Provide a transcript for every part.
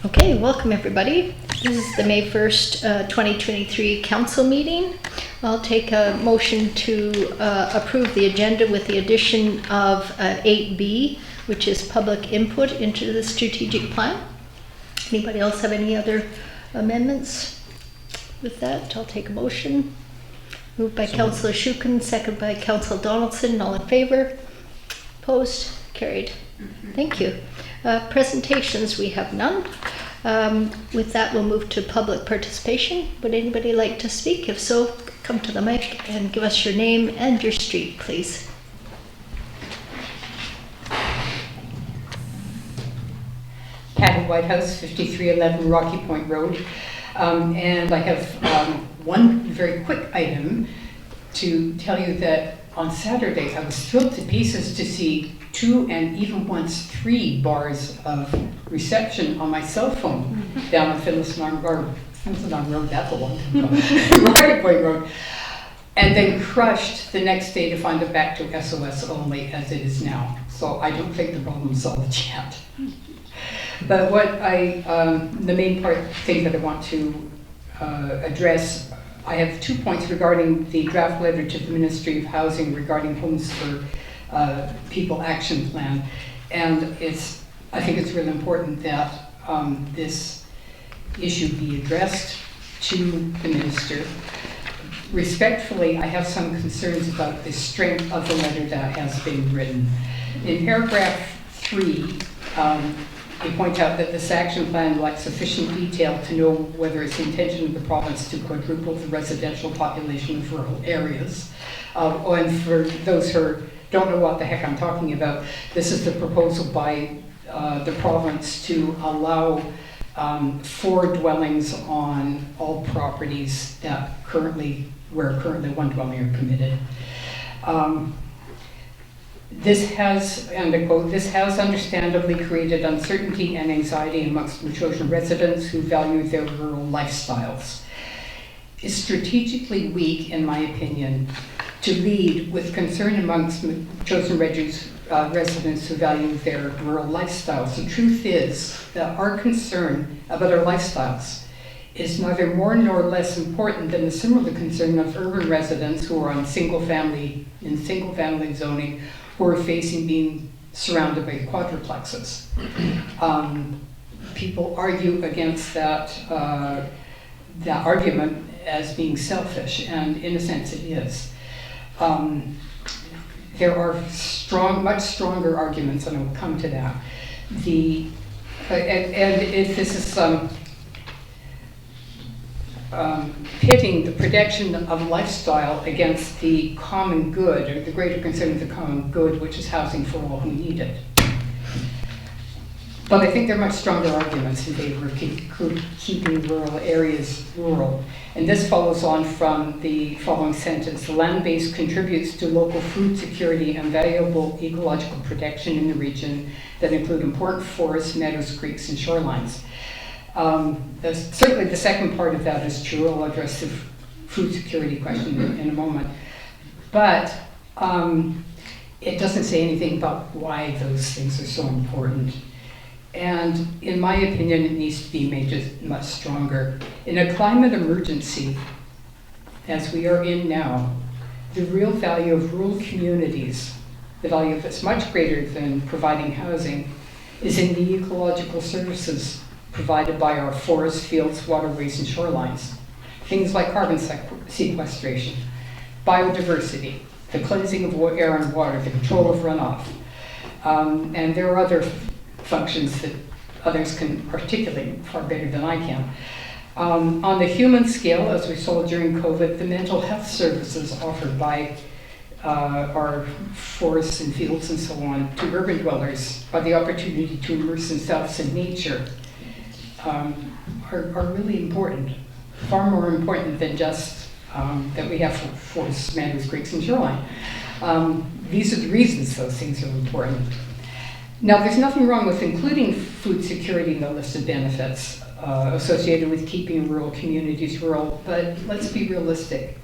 Okay, welcome everybody. This is the May 1st, 2023 council meeting. I'll take a motion to approve the agenda with the addition of 8B, which is public input into the strategic plan. Anybody else have any other amendments? With that, I'll take a motion. Moved by Councillor Shukin, second by Councillor Donaldson. All in favor? Opposed? Carried. Thank you. Presentations, we have none. With that, we'll move to public participation. Would anybody like to speak? If so, come to the mic and give us your name and your street, please. Patty Whitehouse, 5311 Rocky Point Road. And I have one very quick item to tell you that on Saturday I was thrilled to pieces to see 2 and even once 3 bars of reception on my cell phone down on Finlayson Road, that's a long time ago, Rocky Point Road, and then crushed the next day to find it back to SOS only as it is now. So I don't think the problem's solved yet. But what the main thing that I want to address, I have 2 points regarding the draft letter to the Ministry of Housing regarding Homes for People Action Plan. And I think it's really important that this issue be addressed to the Minister. Respectfully, I have some concerns about the strength of the letter that has been written. In paragraph 3, they point out that this action plan lacks sufficient detail to know whether it's the intention of the province to quadruple the residential population of rural areas. And for those who don't know what the heck I'm talking about, this is the proposal by the province to allow 4 dwellings on all properties that where currently 1 dwelling are permitted. This has, and I quote, "This has understandably created uncertainty and anxiety amongst Metchosin residents who value their rural lifestyles. It's strategically weak, in my opinion, to lead with concern amongst Metchosin residents who value their rural lifestyles. The truth is that our concern about our lifestyles is neither more nor less important than the similar concern of urban residents who are in single family zoning, who are facing being surrounded by quadruplexes. People argue against that argument as being selfish, and in a sense it is. There are much stronger arguments, and I'll come to that. If this is pitting the protection of lifestyle against the common good, or the greater concern of the common good, which is housing for all who need it. But I think there are much stronger arguments in favor of keeping rural areas rural. And this follows on from the following sentence: "The land base contributes to local food security and valuable ecological protection in the region that include important forests, meadows, creeks, and shorelines." Certainly the second part of that is true. I'll address the food security question in a moment. But it doesn't say anything about why those things are so important. And in my opinion, it needs to be made much stronger. In a climate emergency, as we are in now, the real value of rural communities, the value of it's much greater than providing housing, is in the ecological services provided by our forests, fields, waterways, and shorelines. Things like carbon sequestration, biodiversity, the cleansing of air and water, the control of runoff. And there are other functions that others can articulate far better than I can. On the human scale, as we saw during COVID, the mental health services offered by our forests and fields and so on to urban dwellers, by the opportunity to immerse themselves in nature, are really important, far more important than just that we have forests, meadows, creeks, and shoreline. These are the reasons those things are important. Now, there's nothing wrong with including food security in the list of benefits associated with keeping rural communities rural, but let's be realistic.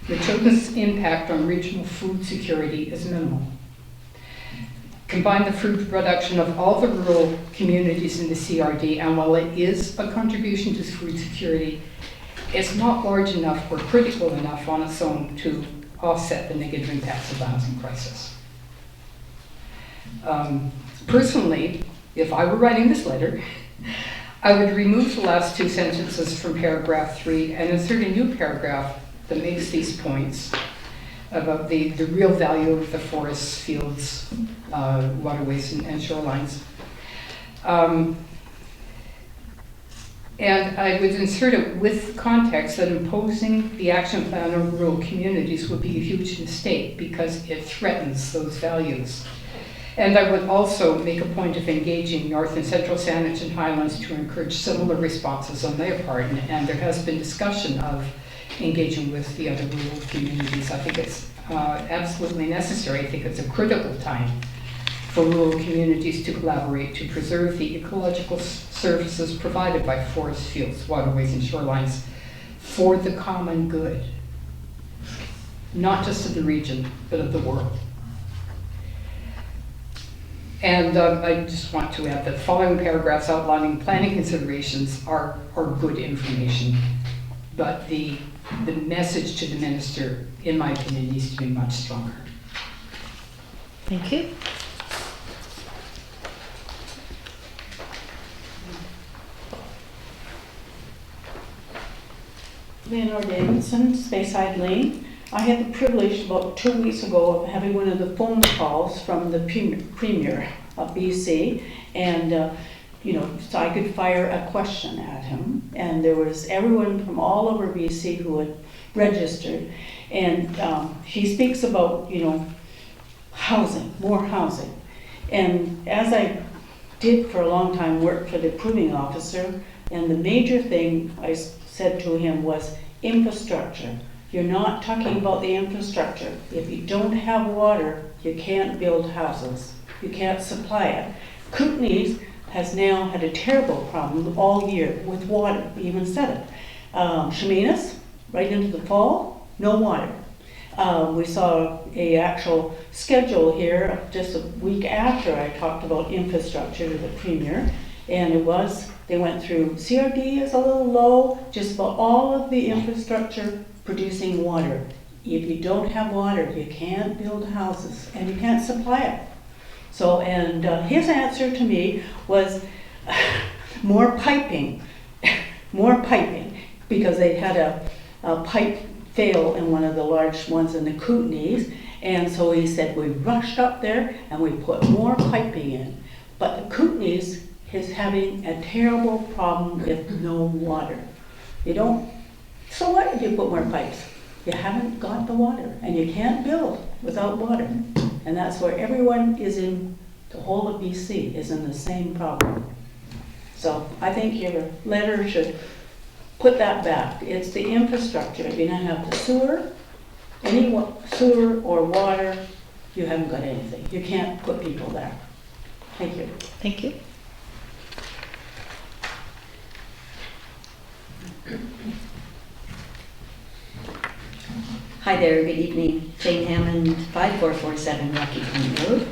Metchosin's impact on regional food security is minimal. combine the food production of all the rural communities in the CRD, and while it is a contribution to food security, it's not large enough or critical enough on its own to offset the negative impacts of the housing crisis. Personally, if I were writing this letter, I would remove the last two sentences from paragraph 3 and insert a new paragraph that makes these points about the real value of the forests, fields, waterways, and shorelines. And I would insert it with context that imposing the action plan on rural communities would be a huge mistake because it threatens those values. And I would also make a point of engaging North and Central Saanich and Highlands to encourage similar responses on their part. And there has been discussion of engaging with the other rural communities. I think it's absolutely necessary. I think it's a critical time for rural communities to collaborate to preserve the ecological services provided by forests, fields, waterways, and shorelines for the common good, not just of the region, but of the world. And I just want to add that the following paragraphs outlining planning considerations are good information, but the message to the minister, in my opinion, needs to be much stronger. Thank you. Leonore Davidson, Speyside Lane. I had the privilege about 2 weeks ago of having one of the phone calls from the Premier of BC, and so I could fire a question at him, and there was everyone from all over BC who had registered, and he speaks about housing, more housing, and as I did for a long time work for the approving officer, and the major thing I said to him was infrastructure. You're not talking about the infrastructure. If you don't have water, you can't build houses. You can't supply it. Kootenays has now had a terrible problem all year with water. We even said it. Chemainus, right into the fall, no water. We saw a actual schedule here just a week after I talked about infrastructure to the Premier, and they went through CRD is a little low, just about all of the infrastructure producing water. If you don't have water, you can't build houses and you can't supply it. So, and his answer to me was more piping, because they had a pipe fail in one of the large ones in the Kootenays. And so he said, we rushed up there and we put more piping in. But the Kootenays is having a terrible problem with no water. So what if you put more pipes? You haven't got the water, and you can't build without water. And that's where everyone is in, the whole of BC is in the same problem. So I think your letter should put that back. It's the infrastructure. If you don't have the sewer, sewer or water, you haven't got anything. You can't put people there. Thank you. Thank you. Hi there, good evening. Jane Hammond, 5447 Rocky Point Road.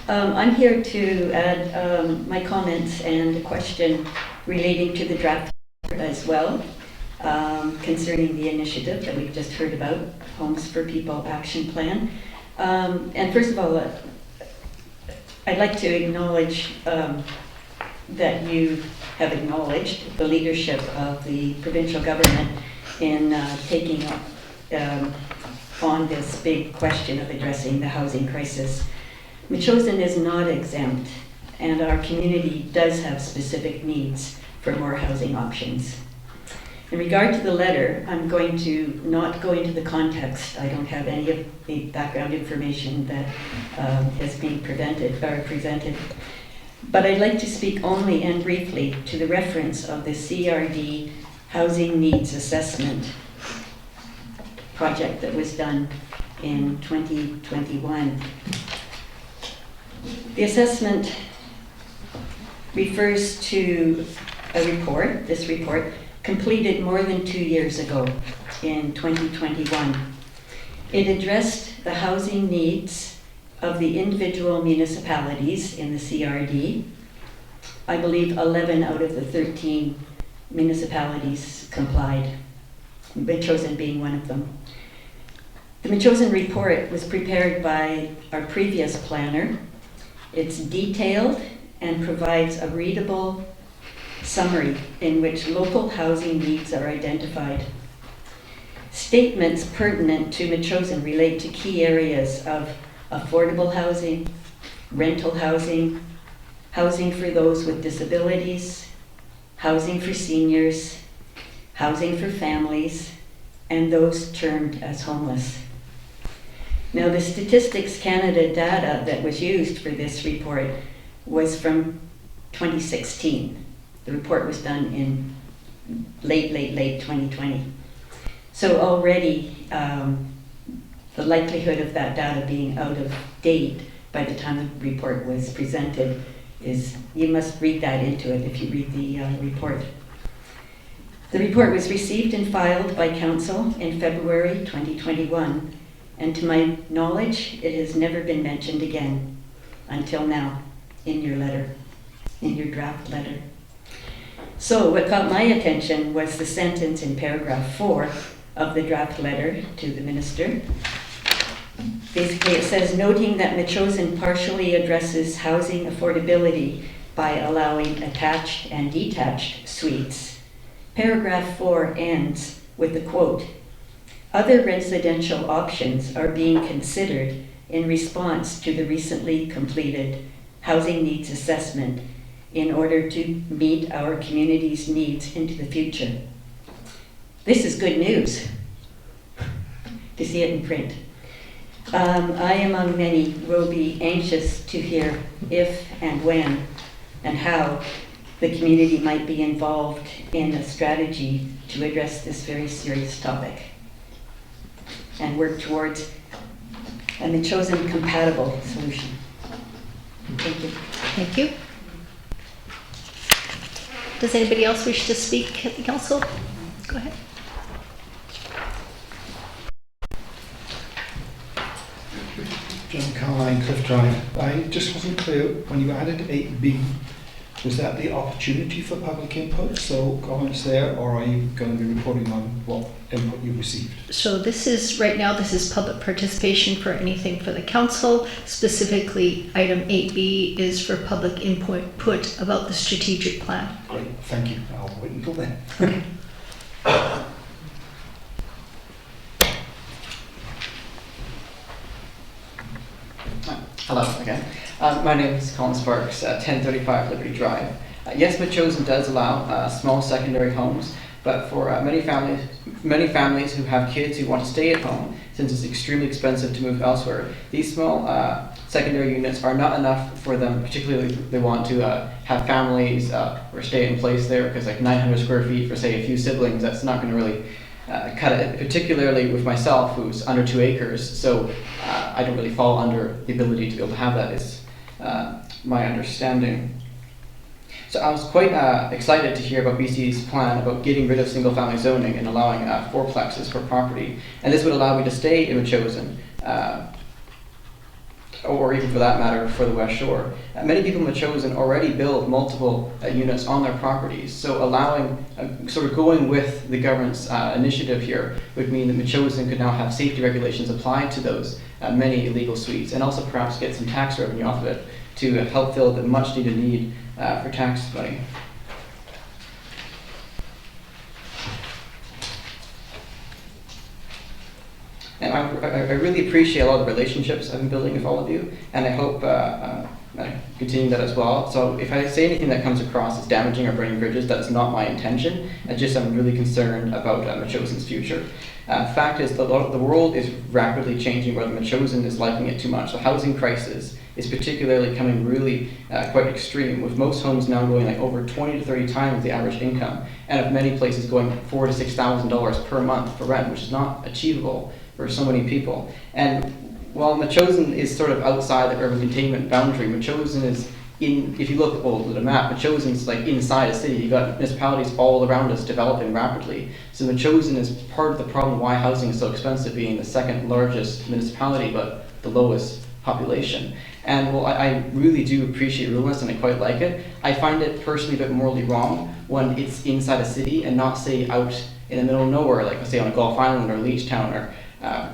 I'm here to add my comments and a question relating to the draft as well, concerning the initiative that we've just heard about, Homes for People Action Plan. And first of all, I'd like to acknowledge that you have acknowledged the leadership of the provincial government in taking up on this big question of addressing the housing crisis. Metchosin is not exempt, and our community does have specific needs for more housing options. In regard to the letter, I'm going to not go into the context. I don't have any of the background information that has been presented. But I'd like to speak only and briefly to the reference of the CRD Housing Needs Assessment project that was done in 2021. The assessment refers to a report, this report, completed more than 2 years ago in 2021. It addressed the housing needs of the individual municipalities in the CRD, I believe 11 out of the 13 municipalities complied, Metchosin being one of them. The Metchosin report was prepared by our previous planner. It's detailed and provides a readable summary in which local housing needs are identified. Statements pertinent to Metchosin relate to key areas of affordable housing, rental housing, housing for those with disabilities, housing for seniors, housing for families, and those termed as homeless. Now, the Statistics Canada data that was used for this report was from 2016. The report was done in late 2020. So already the likelihood of that data being out of date by the time the report was presented is, you must read that into it if you read the report. The report was received and filed by Council in February 2021, and to my knowledge, it has never been mentioned again until now in your letter, in your draft letter. So what caught my attention was the sentence in paragraph 4 of the draft letter to the Minister. Basically, it says, noting that Metchosin partially addresses housing affordability by allowing attached and detached suites. Paragraph 4 ends with the quote, other residential options are being considered in response to the recently completed housing needs assessment in order to meet our community's needs into the future. This is good news to see it in print. I, among many, will be anxious to hear if and when and how the community might be involved in a strategy to address this very serious topic and work towards a Metchosin compatible solution. Thank you. Thank you. Does anybody else wish to speak at the council? Go ahead. John Kahlon, Cliff Drive. I just wasn't clear, when you added 8B, was that the opportunity for public input? So comments there, or are you going to be reporting on what input you received? So this is, right now, this is public participation for anything for the council. Specifically, item 8B is for public input about the strategic plan. Great, thank you. I'll wait until then. Okay. Hello again. My name is Colin Sparks, 1035 Liberty Drive. Yes, Metchosin does allow small secondary homes, but for many families who have kids who want to stay at home, since it's extremely expensive to move elsewhere, these small secondary units are not enough for them, particularly if they want to have families or stay in place there, because like 900 square feet for, say, a few siblings, that's not going to really cut it, particularly with myself, who's under 2 acres, so I don't really fall under the ability to be able to have that, is my understanding. So I was quite excited to hear about BC's plan about getting rid of single-family zoning and allowing 4plexes per property, and this would allow me to stay in Metchosin, or even for that matter, for the West Shore. Many people in Metchosin already build multiple units on their properties, so allowing, sort of going with the government's initiative here would mean that Metchosin could now have safety regulations applied to those many illegal suites, and also perhaps get some tax revenue off of it to help fill the much needed need for tax money. And I really appreciate a lot of the relationships I've been building with all of you, and I hope I continue that as well. So if I say anything that comes across as damaging or burning bridges, that is not my intention. I'm really concerned about Metchosin's future. Fact is, the world is rapidly changing where the Metchosin is liking it too much. The housing crisis is particularly coming really quite extreme, with most homes now going like over 20 to 30 times the average income, and of many places going $4,000 to $6,000 per month for rent, which is not achievable for so many people. And while Metchosin is sort of outside the urban containment boundary, Metchosin is in, if you look at the map, Metchosin's like inside a city. You've got municipalities all around us developing rapidly. So Metchosin is part of the problem why housing is so expensive, being the second largest municipality but the lowest population. And well, I really do appreciate ruralness and I quite like it. I find it personally a bit morally wrong when it's inside a city and not, say, out in the middle of nowhere, like say on a Gulf Island or Leechtown, or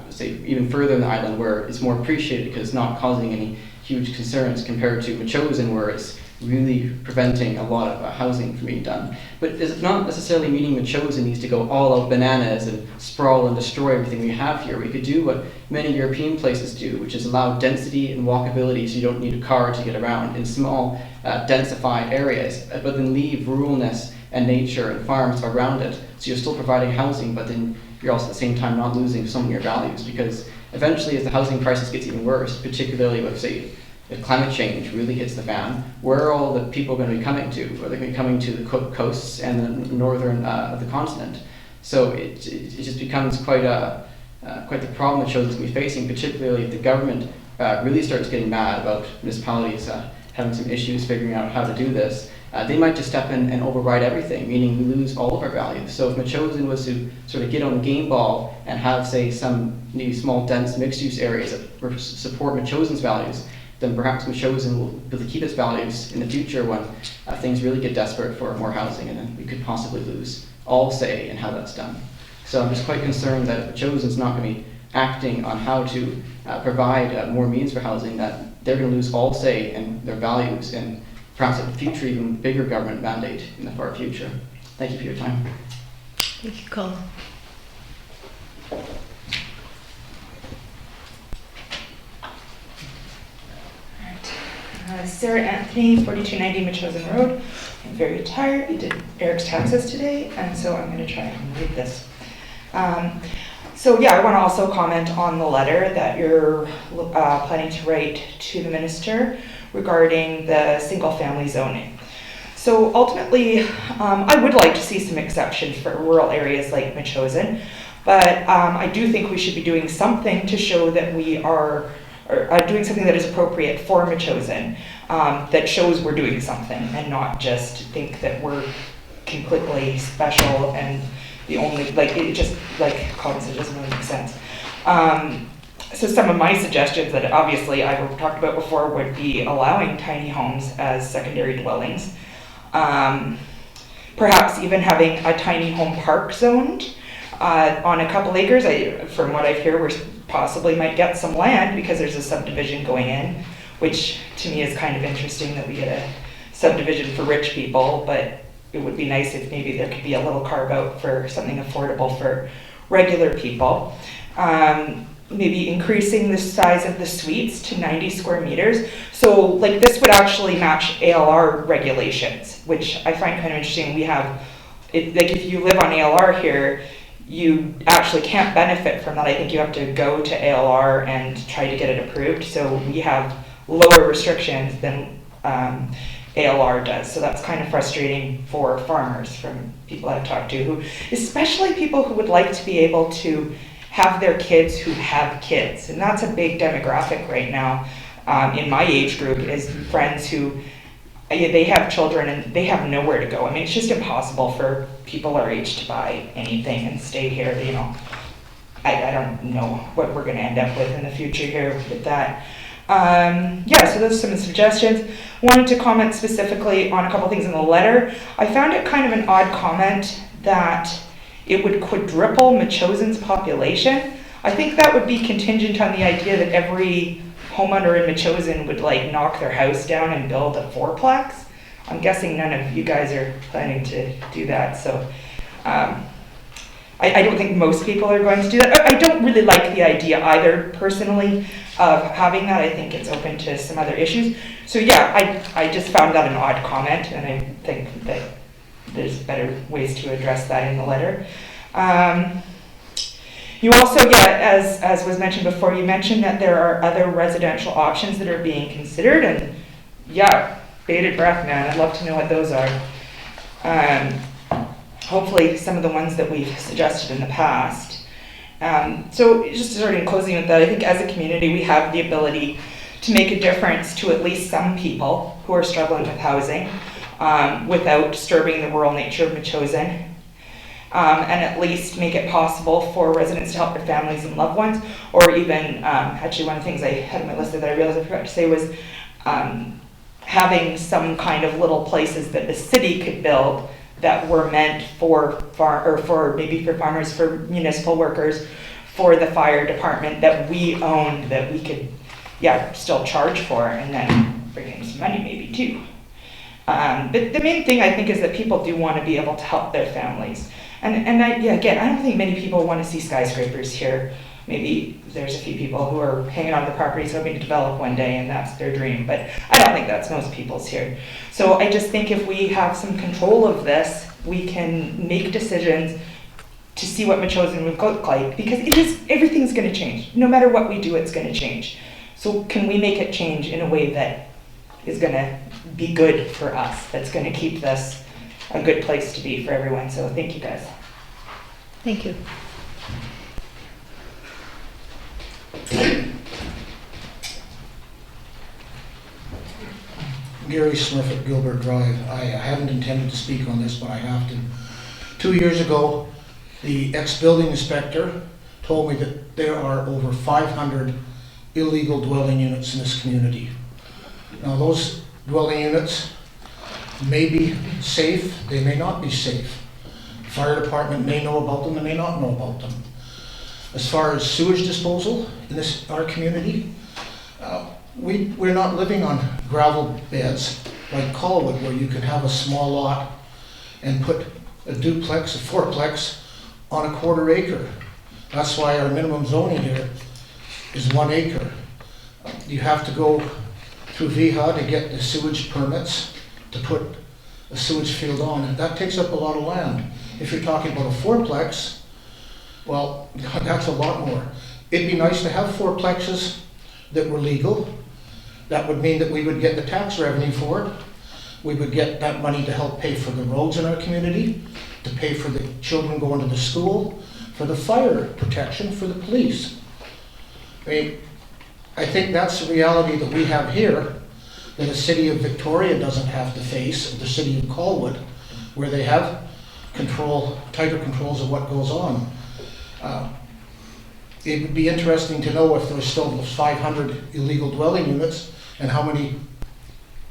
say even further in the island where it's more appreciated because it's not causing any huge concerns compared to Metchosin, where it's really preventing a lot of housing from being done. But it's not necessarily meaning Metchosin needs to go all out bananas and sprawl and destroy everything we have here. We could do what many European places do, which is allow density and walkability so you don't need a car to get around in small, densified areas, but then leave ruralness and nature and farms around it. So you're still providing housing, but then you're also at the same time not losing some of your values, because eventually as the housing crisis gets even worse, particularly with, say, if climate change really hits the fan, where are all the people going to be coming to? Are they going to be coming to the coasts and the northern of the continent? So it just becomes quite the problem that shows us to be facing, particularly if the government really starts getting mad about municipalities having some issues figuring out how to do this. They might just step in and override everything, meaning we lose all of our values. So if Metchosin was to sort of get on the game ball and have, say, some new small, dense, mixed-use areas that support Metchosin's values, then perhaps Metchosin will be able to keep its values in the future when things really get desperate for more housing, and then we could possibly lose all say in how that's done. So I'm just quite concerned that if Metchosin's not going to be acting on how to provide more means for housing, that they're going to lose all say in their values and perhaps a future even bigger government mandate in the far future. Thank you for your time. Thank you, Colin. Sarah Anthony, 4290 Metchosin Road. I'm very tired. We did Eric's taxes today, and so I'm going to try and read this. So yeah, I want to also comment on the letter that you're planning to write to the minister regarding the single-family zoning. So ultimately, I would like to see some exceptions for rural areas like Metchosin, but I do think we should be doing something to show that we are doing something that is appropriate for Metchosin, that shows we're doing something and not just think that we're completely special and the only, like, it just, like Colin said, doesn't really make sense. So some of my suggestions that obviously I've talked about before would be allowing tiny homes as secondary dwellings. Perhaps even having a tiny home park zoned on a couple acres. From what I hear, we possibly might get some land because there's a subdivision going in, which to me is kind of interesting that we get a subdivision for rich people, but it would be nice if maybe there could be a little carve out for something affordable for regular people. Maybe increasing the size of the suites to 90 square meters. So like this would actually match ALR regulations, which I find kind of interesting. We have, like if you live on ALR here, you actually can't benefit from that. I think you have to go to ALR and try to get it approved. So we have lower restrictions than ALR does. So that's kind of frustrating for farmers, from people I've talked to, who, especially people who would like to be able to have their kids who have kids. And that's a big demographic right now in my age group, is friends who, they have children and they have nowhere to go. I mean, it's just impossible for people our age to buy anything and stay here, you know. I don't know what we're gonna end up with in the future here with that. Yeah, so those are some suggestions. Wanted to comment specifically on a couple things in the letter. I found it kind of an odd comment that it would quadruple Metchosin's population. I think that would be contingent on the idea that every homeowner in Metchosin would like knock their house down and build a fourplex. I'm guessing none of you guys are planning to do that, so I don't think most people are going to do that. I don't really like the idea either, personally, of having that. I think it's open to some other issues. So yeah, I just found that an odd comment, and I think that there's better ways to address that in the letter. You also, yeah, as was mentioned before, you mentioned that there are other residential options that are being considered, and yeah, bated breath, man. I'd love to know what those are. Hopefully some of the ones that we've suggested in the past. So just starting closing with that, I think as a community we have the ability to make a difference to at least some people who are struggling with housing without disturbing the rural nature of Metchosin. and at least make it possible for residents to help their families and loved ones, or even, actually one of the things I had on my list that I realized I forgot to say was having some kind of little places that the city could build that were meant for maybe for farmers, for municipal workers, for the fire department, that we owned, that we could, still charge for, and then bring in some money maybe too. But the main thing I think is that people do want to be able to help their families. And again, I don't think many people want to see skyscrapers here. Maybe there's a few people who are hanging on the properties hoping to develop one day and that's their dream, but I don't think that's most people's here. So I just think if we have some control of this, we can make decisions to see what Metchosin would look like, because everything's going to change. No matter what we do, it's going to change. So can we make it change in a way that is going to be good for us, that's going to keep this a good place to be for everyone? So thank you guys. Thank you. Gary Smith at Gilbert Drive. I hadn't intended to speak on this, but I have to. 2 years ago, the ex-building inspector told me that there are over 500 illegal dwelling units in this community. Now, those dwelling units may be safe, they may not be safe. The fire department may know about them, they may not know about them. As far as sewage disposal in our community, we're not living on gravel beds like Colwood, where you can have a small lot and put a duplex, a fourplex on a 1/4 acre. That's why our minimum zoning here is 1 acre. You have to go through VHA to get the sewage permits to put a sewage field on, and that takes up a lot of land. If you're talking about a fourplex, well, that's a lot more. It'd be nice to have fourplexes that were legal. That would mean that we would get the tax revenue for it. We would get that money to help pay for the roads in our community, to pay for the children going to the school, for the fire protection, for the police. I mean, I think that's the reality that we have here, that the city of Victoria doesn't have to face, or the city of Colwood, where they have tighter controls of what goes on. It would be interesting to know if there was still those 500 illegal dwelling units, and how many,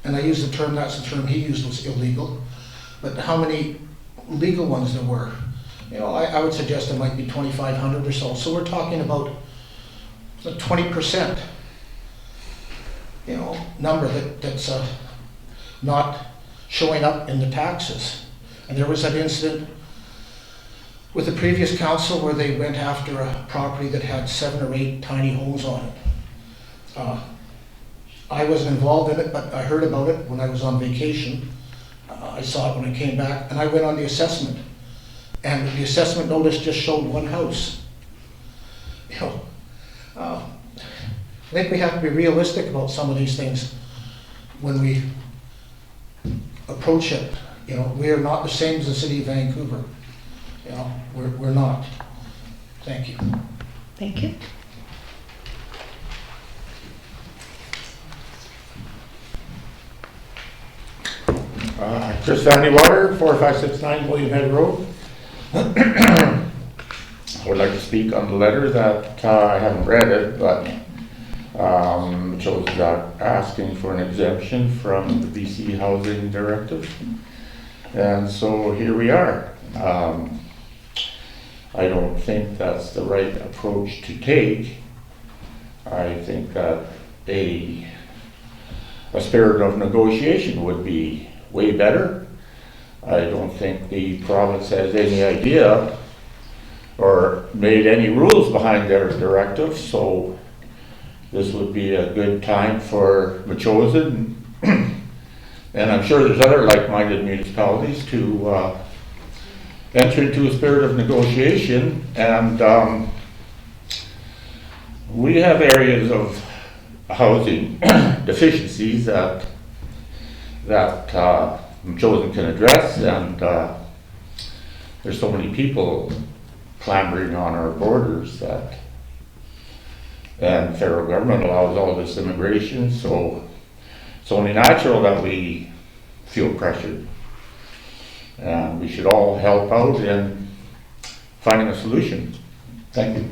and I use the term, that's the term he used, was illegal, but how many legal ones there were. You know, I would suggest there might be 2,500 or so. So we're talking about a 20%, number that's not showing up in the taxes. And there was that incident with the previous council where they went after a property that had 7 or 8 tiny homes on it. I wasn't involved in it, but I heard about it when I was on vacation. I saw it when I came back, and I went on the assessment. And the assessment notice just showed 1 house. I think we have to be realistic about some of these things when we approach it. We are not the same as the city of Vancouver. We're not. Thank you. Thank you. Chris Sandy Water, 4569 William Head Road. I would like to speak on the letter that I haven't read it, but chose asking for an exemption from the BC Housing Directive. And so here we are. I don't think that's the right approach to take. I think that a spirit of negotiation would be way better. I don't think the province has any idea or made any rules behind their directive, so this would be a good time for Metchosin, and I'm sure there's other like-minded municipalities to enter into a spirit of negotiation. And we have areas of housing deficiencies that Metchosin can address, and there's so many people clambering on our borders and the federal government allows all this immigration, so it's only natural that we feel pressured. And we should all help out in finding a solution. Thank you.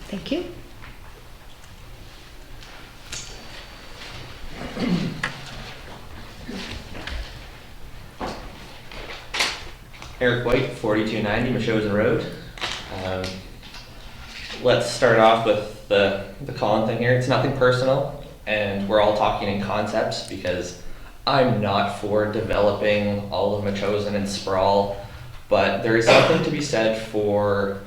Thank you. Eric White, 4290 Machosen Road. Let's start off with the Kahlon thing here. It's nothing personal, and we're all talking in concepts because I'm not for developing all of Machosen and sprawl, but there is something to be said for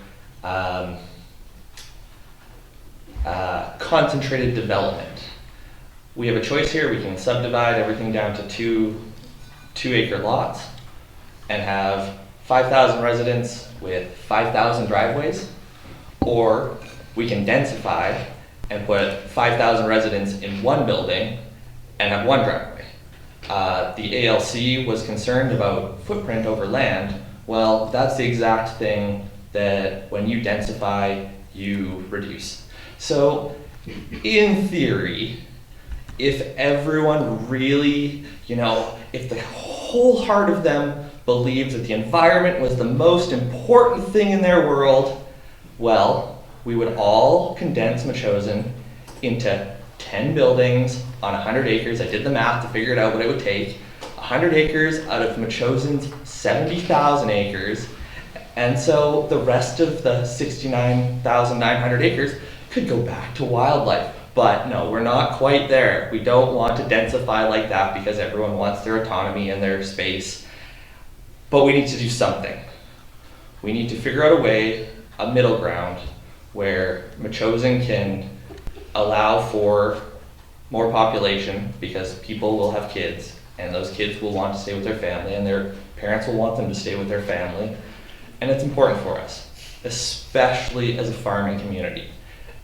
concentrated development. We have a choice here. We can subdivide everything down to two acre lots and have 5,000 residents with 5,000 driveways, or we can densify and put 5,000 residents in one building and have one driveway. The ALC was concerned about footprint over land. Well, that's the exact thing that when you densify, you reduce. So in theory, if everyone really, if the whole heart of them believed that the environment was the most important thing in their world, well, we would all condense Machosen into 10 buildings on 100 acres. I did the math to figure it out what it would take. 100 acres out of Machosen's 70,000 acres. And so the rest of the 69,900 acres could go back to wildlife. But no, we're not quite there. We don't want to densify like that because everyone wants their autonomy and their space. But we need to do something. We need to figure out a way, a middle ground, where Machosen can allow for more population because people will have kids and those kids will want to stay with their family and their parents will want them to stay with their family. And it's important for us, especially as a farming community.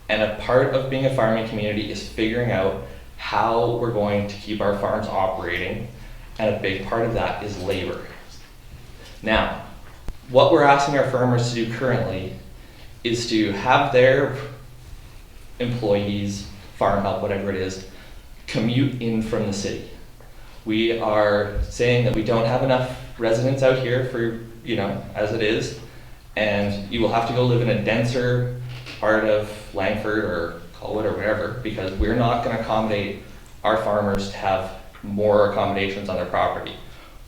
And a part of being a farming community is figuring out how we're going to keep our farms operating, and a big part of that is labor. Now, what we're asking our farmers to do currently is to have their employees, farm help, whatever it is, commute in from the city. We are saying that we don't have enough residents out here for, as it is, and you will have to go live in a denser part of Langford or Colwood or wherever, because we're not going to accommodate our farmers to have more accommodations on their property.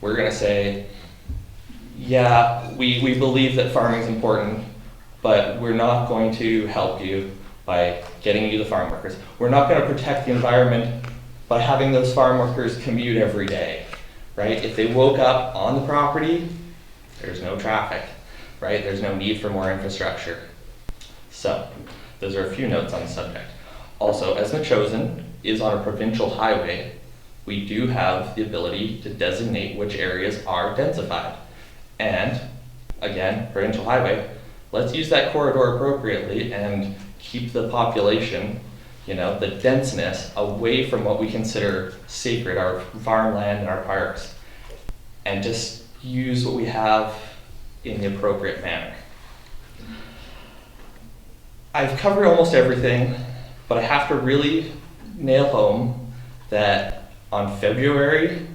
We're going to say, yeah, we believe that farming is important, but we're not going to help you by getting you the farm workers. We're not going to protect the environment by having those farm workers commute every day, right? If they woke up on the property, there's no traffic, right? There's no need for more infrastructure. So, those are a few notes on the subject. Also, as Machosen is on a provincial highway, we do have the ability to designate which areas are densified. And, again, provincial highway, let's use that corridor appropriately and keep the population, the denseness away from what we consider sacred, our farmland and our parks, and just use what we have in the appropriate manner. I've covered almost everything, but I have to really nail home that on February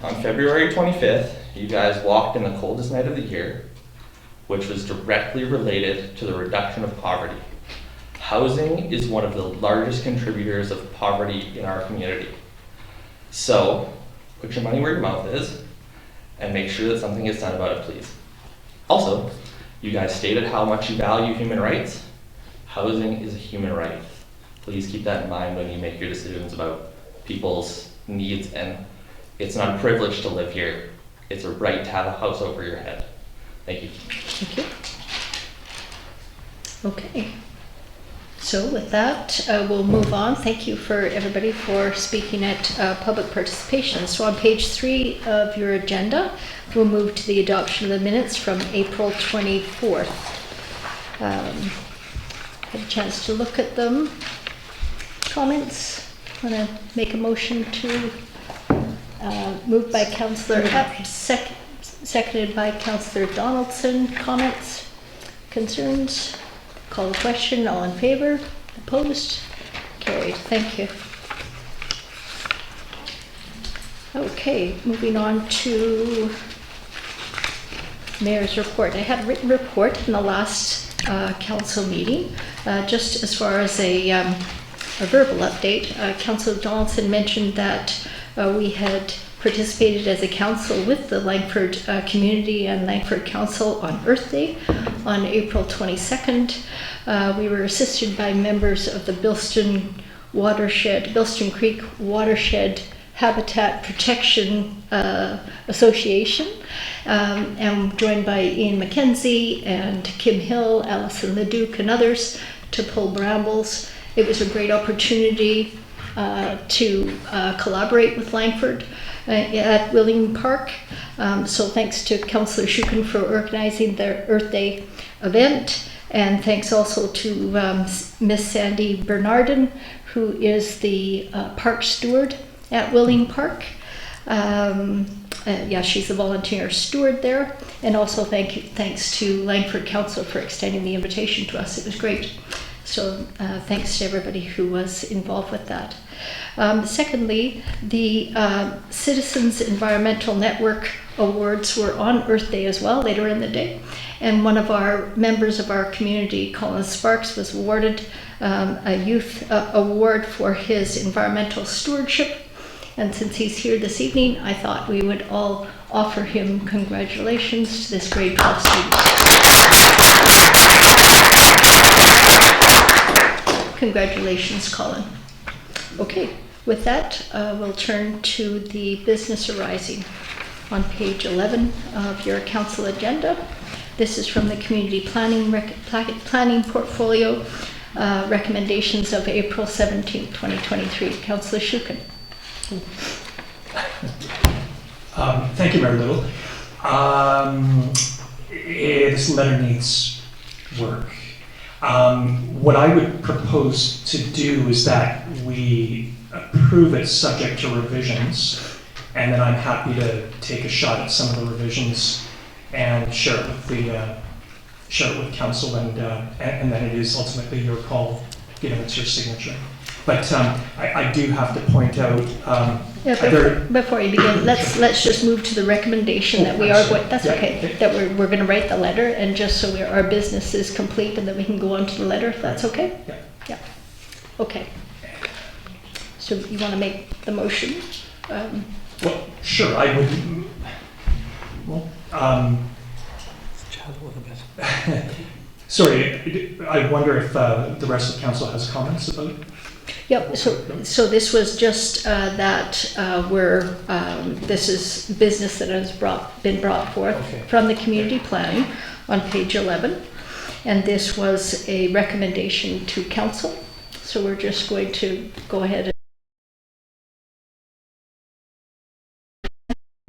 25th, you guys walked in the coldest night of the year, which was directly related to the reduction of poverty. Housing is one of the largest contributors of poverty in our community. So, put your money where your mouth is, and make sure that something gets done about it, please. Also, you guys stated how much you value human rights. Housing is a human right. Please keep that in mind when you make your decisions about people's needs, and it's not a privilege to live here. It's a right to have a house over your head. Thank you. Thank you. Okay. So with that, we'll move on. Thank you for everybody for speaking at public participation. So on page 3 of your agenda, we'll move to the adoption of the minutes from April 24th. Had a chance to look at them. Comments? Want to make a motion to move by Councillor Epp, seconded by Councillor Donaldson. Comments? Concerns? Call the question. All in favor? Opposed? Carried. Thank you. Okay, moving on to Mayor's report. I had a written report in the last council meeting, just as far as a verbal update. Councillor Donaldson mentioned that we had participated as a council with the Langford community and Langford Council on Earth Day on April 22nd. We were assisted by members of the Bilston Creek Watershed Habitat Protection Association, and joined by Ian McKenzie and Kim Hill, Alison Leduc, and others to pull brambles. It was a great opportunity to collaborate with Langford at Willing Park. So thanks to Councillor Shukin for organizing the Earth Day event, and thanks also to Miss Sandy Bernardin, who is the park steward at Willing Park. Yeah, she's a volunteer steward there. And also thanks to Langford Council for extending the invitation to us. It was great. So thanks to everybody who was involved with that. Secondly, the Citizens Environmental Network Awards were on Earth Day as well, later in the day. And one of our members of our community, Colin Sparks, was awarded a youth award for his environmental stewardship. And since he's here this evening, I thought we would all offer him congratulations to this grade 12 student. Congratulations, Colin. Okay, with that, we'll turn to the business arising on page 11 of your council agenda. This is from the community planning portfolio, recommendations of April 17th, 2023. Councillor Shukin. Thank you, Mayor Little. This letter needs work. What I would propose to do is that we approve it subject to revisions, and then I'm happy to take a shot at some of the revisions and share it with council, and then it is ultimately your call, given it's your signature. But I do have to point out. Before you begin, let's just move to the recommendation that we are going. That's okay. That we're going to write the letter, and just so our business is complete, and then we can go on to the letter. If that's okay. Yeah. Yeah. Okay. So you want to make the motion? Well, sure. I would. Well. Sorry. I wonder if the rest of council has comments about it. Yep, so this was just that this is business that has been brought forth from the community planning on page 11. And this was a recommendation to council. So we're just going to go ahead and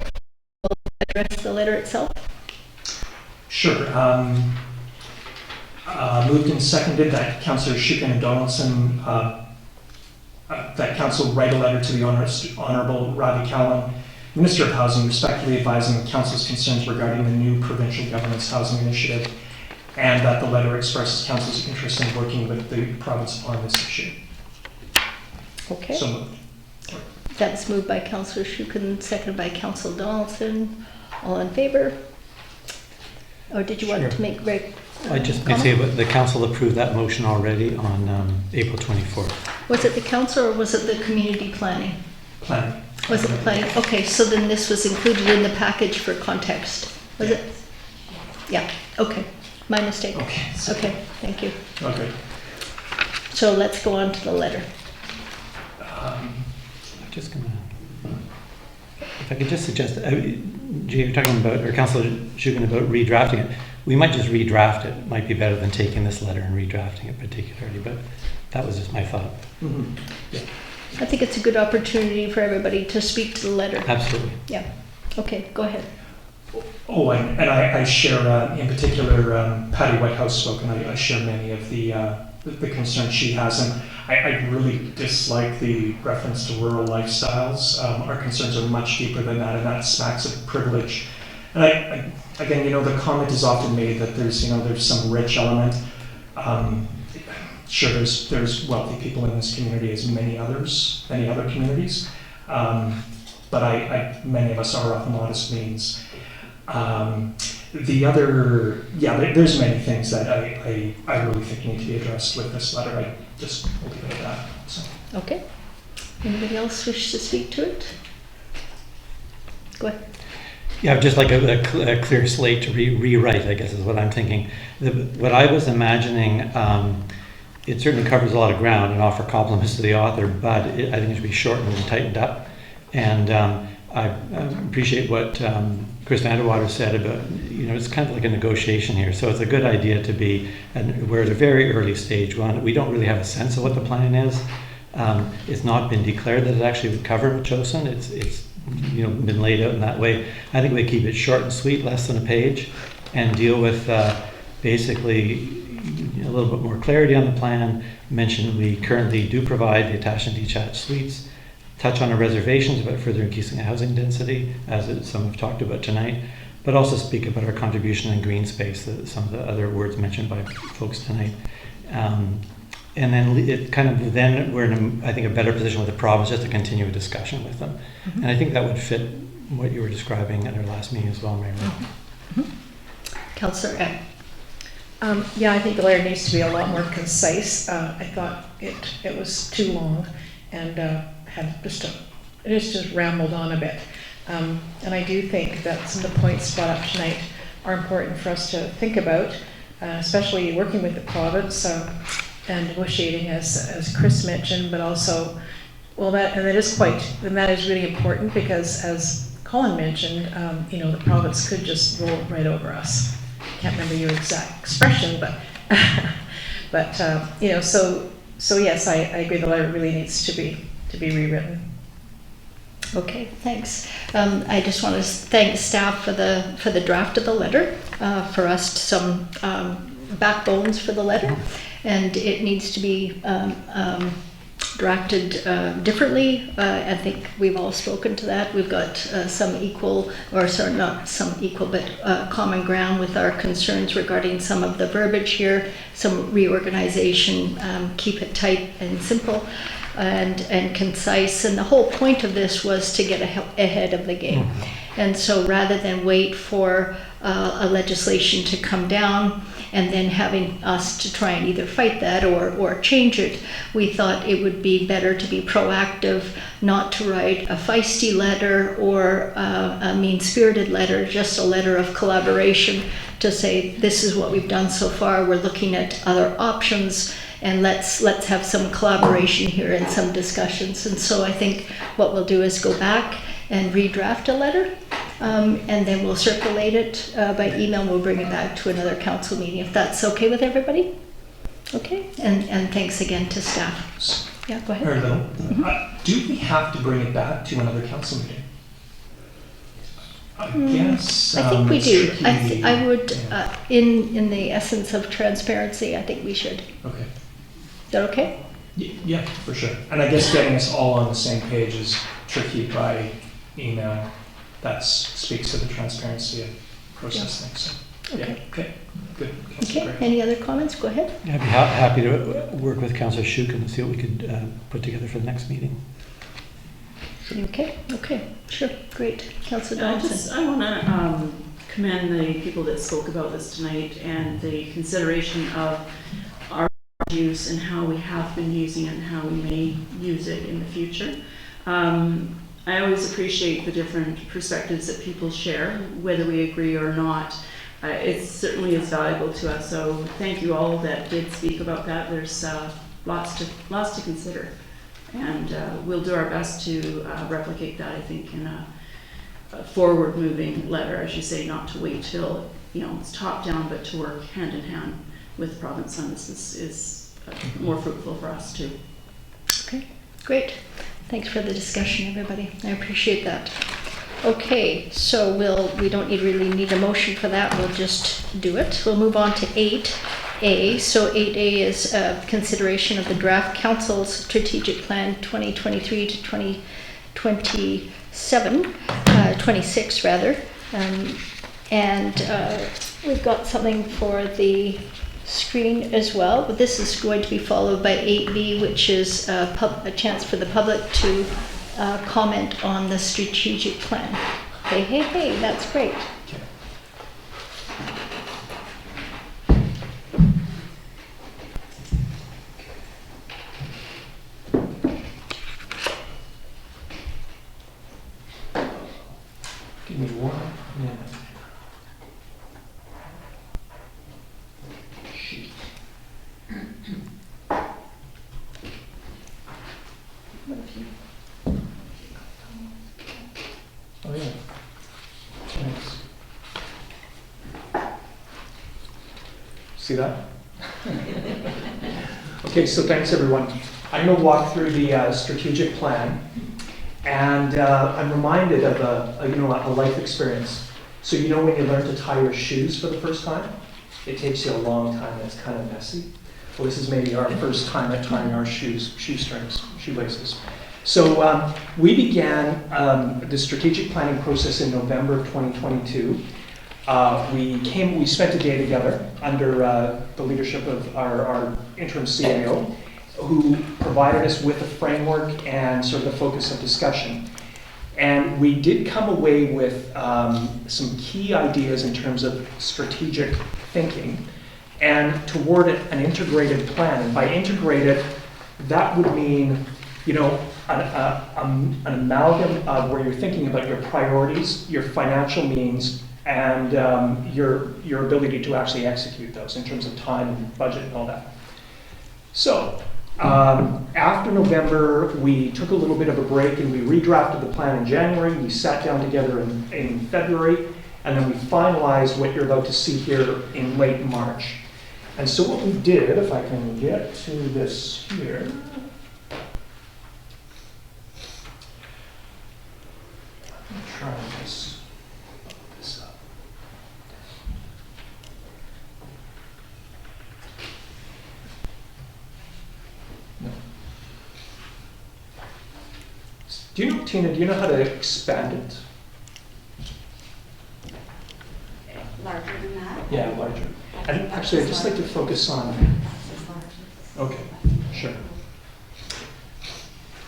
address the letter itself. Sure. Moved and seconded that Councillor Shukin and Donaldson that Council write a letter to the Honourable Ravi Kahlon, Minister of Housing, respectfully advising the Council's concerns regarding the new provincial government's housing initiative, and that the letter expresses Council's interest in working with the province on this issue. Okay. So moved. That's moved by Councillor Shukin, seconded by Councillor Donaldson. All in favour? Or did you want to make I just may say the council approved that motion already on April 24th. Was it the council or was it the community planning? Planning. Was it the planning? Okay, so then this was included in the package for context, was it? Yeah, okay, my mistake. Okay. Okay, thank you. Okay. So let's go on to the letter. I'm just gonna, if I could just suggest, you're talking about, or Councillor Shukin about redrafting it. We might just redraft it. Might be better than taking this letter and redrafting it particularly, but that was just my thought. Mm-hmm. Yeah. I think it's a good opportunity for everybody to speak to the letter. Absolutely. Yeah, okay, go ahead. Oh, and I share, in particular, Patty Whitehouse spoke, and I share many of the concerns she has, and I really dislike the reference to rural lifestyles. Our concerns are much deeper than that, and that smacks of privilege. And I again, the comment is often made that there's some rich element. Sure, there's wealthy people in this community as many other communities, but many of us are of modest means. The other, there's many things that I really think need to be addressed with this letter. I just will leave it at that. So. Okay. Anybody else wish to speak to it? Go ahead. Yeah, just like a clear slate to rewrite, I guess is what I'm thinking. What I was imagining, it certainly covers a lot of ground and offer compliments to the author, but I think it should be shortened and tightened up. And I appreciate what Chris Vanderwater said about, it's kind of like a negotiation here. So it's a good idea to be, and we're at a very early stage. We don't really have a sense of what the plan is. It's not been declared that it actually would cover Metchosin. It's been laid out in that way. I think we keep it short and sweet, less than a page, and deal with basically a little bit more clarity on the plan. Mention we currently do provide the attached and detached suites. Touch on our reservations about further increasing the housing density, as some have talked about tonight, but also speak about our contribution in green space, some of the other words mentioned by folks tonight. And then it kind of, then we're in, I think, a better position with the province just to continue a discussion with them. Mm-hmm. And I think that would fit what you were describing at our last meeting as well, Mary. Mm-hmm. Councillor Ed. Yeah, I think the letter needs to be a lot more concise. I thought it was too long and had it just rambled on a bit. And I do think that some of the points brought up tonight are important for us to think about, especially working with the province and negotiating, as Chris mentioned, but also, that is really important because, as Colin mentioned, the province could just roll right over us. Can't remember your exact expression, but so yes, I agree. The letter really needs to be rewritten. Okay, thanks. I just want to thank staff for the draft of the letter, for us some backbones for the letter, and it needs to be drafted differently. I think we've all spoken to that. We've got some equal, or sorry, not some equal, but common ground with our concerns regarding some of the verbiage here, some reorganization, keep it tight and simple and concise. And the whole point of this was to get ahead of the game. Mm-hmm. And so rather than wait for a legislation to come down and then having us to try and either fight that or change it, we thought it would be better to be proactive, not to write a feisty letter or a mean-spirited letter, just a letter of collaboration to say, this is what we've done so far, we're looking at other options, and let's have some collaboration here and some discussions. And so I think what we'll do is go back and redraft a letter, and then we'll circulate it by email, and we'll bring it back to another council meeting, if that's okay with everybody. Okay, and thanks again to staff. Yeah, go ahead. Very little. Mm-hmm. Do we have to bring it back to another council meeting? I guess. I think we do. I would, in the essence of transparency, I think we should. Okay. Is that okay? Yeah, for sure. And I guess getting us all on the same page is tricky by email. That speaks to the transparency of processing. So, okay. Yeah, okay, good. Okay, any other comments? Go ahead. Yeah, I'd be happy to work with Councillor Shukin and see what we could put together for the next meeting. Okay, sure, great. Councillor Johnson. I want to commend the people that spoke about this tonight and the consideration of our use and how we have been using it and how we may use it in the future. I always appreciate the different perspectives that people share, whether we agree or not. It certainly is valuable to us, so thank you all that did speak about that. There's lots to consider, and we'll do our best to replicate that, I think, in a forward-moving letter, as you say, not to wait till it's top down, but to work hand in hand with the province on this is more fruitful for us too. Okay, great. Thanks for the discussion, everybody. I appreciate that. Okay, so we don't really need a motion for that. We'll just do it. We'll move on to 8A. So 8A is consideration of the draft council's strategic plan 2023 to 2027, 26 rather. We've got something for the screen as well, but this is going to be followed by 8B, which is a chance for the public to comment on the strategic plan. Hey, that's great. Give me 1 minute. Shoot. Oh yeah. Thanks. See that? Okay, so thanks everyone. I'm going to walk through the strategic plan, and I'm reminded of a life experience. So when you learn to tie your shoes for the first time, it takes you a long time and it's kind of messy. Well, this is maybe our first time at tying our shoelaces. So we began the strategic planning process in November of 2022. We spent a day together under the leadership of our interim CAO, who provided us with a framework and sort of the focus of discussion. And we did come away with some key ideas in terms of strategic thinking and toward an integrated plan. And by integrated, that would mean, an amalgam of where you're thinking about your priorities, your financial means, and your ability to actually execute those in terms of time and budget and all that. So after November, we took a little bit of a break and we redrafted the plan in January. We sat down together in February, and then we finalized what you're about to see here in late March. And so what we did, if I can get to this here, try this. Up. No. Tina, do you know how to expand it? Larger than that? Yeah, larger. And actually, I'd just like to focus on. Okay, sure.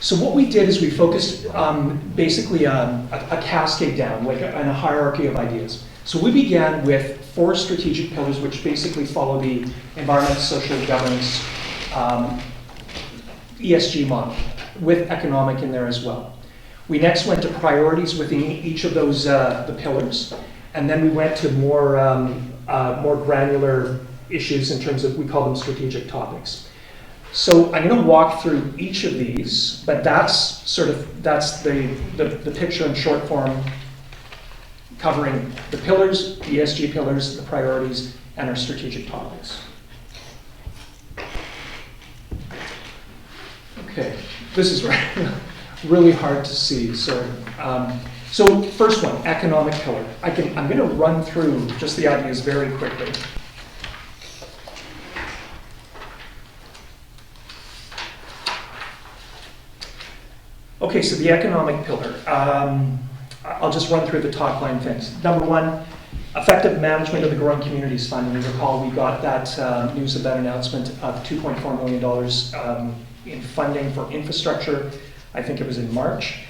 So what we did is we focused basically a cascade down, like a hierarchy of ideas. So we began with 4 strategic pillars, which basically follow the environment, social, governance, ESG model, with economic in there as well. We next went to priorities within each of those the pillars, and then we went to more granular issues in terms of, we call them strategic topics. So I'm going to walk through each of these, but that's the picture in short form, covering the pillars, the ESG pillars, the priorities, and our strategic topics. Okay, this is really hard to see. So first one, economic pillar. I'm going to run through just the ideas very quickly. Okay, so the economic pillar. I'll just run through the top line things. Number 1, effective management of the Growing Communities Fund. And you recall we got that news of that announcement of $2.4 million in funding for infrastructure. I think it was in March.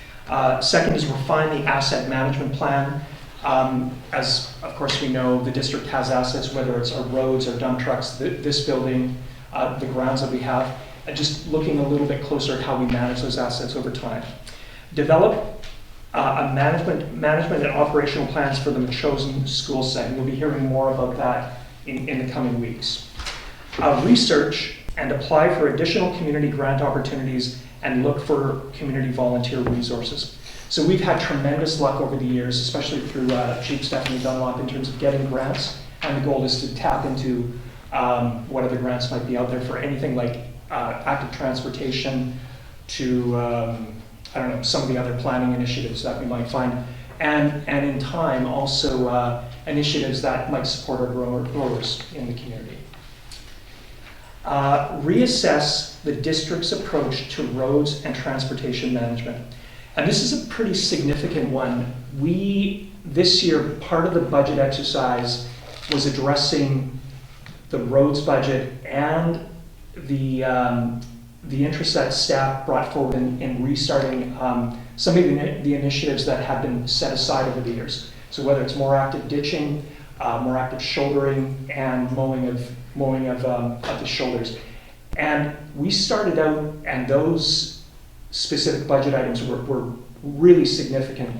Second is refine the asset management plan. As of course we know, the district has assets, whether it's our roads or dump trucks, this building, the grounds that we have. Just looking a little bit closer at how we manage those assets over time. Develop a management and operational plans for the chosen school setting. You'll be hearing more about that in the coming weeks. Research and apply for additional community grant opportunities and look for community volunteer resources. So we've had tremendous luck over the years, especially through Chief Stephanie Dunlop, in terms of getting grants, and the goal is to tap into what other grants might be out there for anything like active transportation to, some of the other planning initiatives that we might find. And in time, also initiatives that might support our growers in the community. Reassess the district's approach to roads and transportation management. And this is a pretty significant one. This year, part of the budget exercise was addressing the roads budget and the interest that staff brought forward in restarting some of the initiatives that have been set aside over the years. So whether it's more active ditching, more active shouldering, and mowing of the shoulders. And we started out, and those specific budget items were really significant.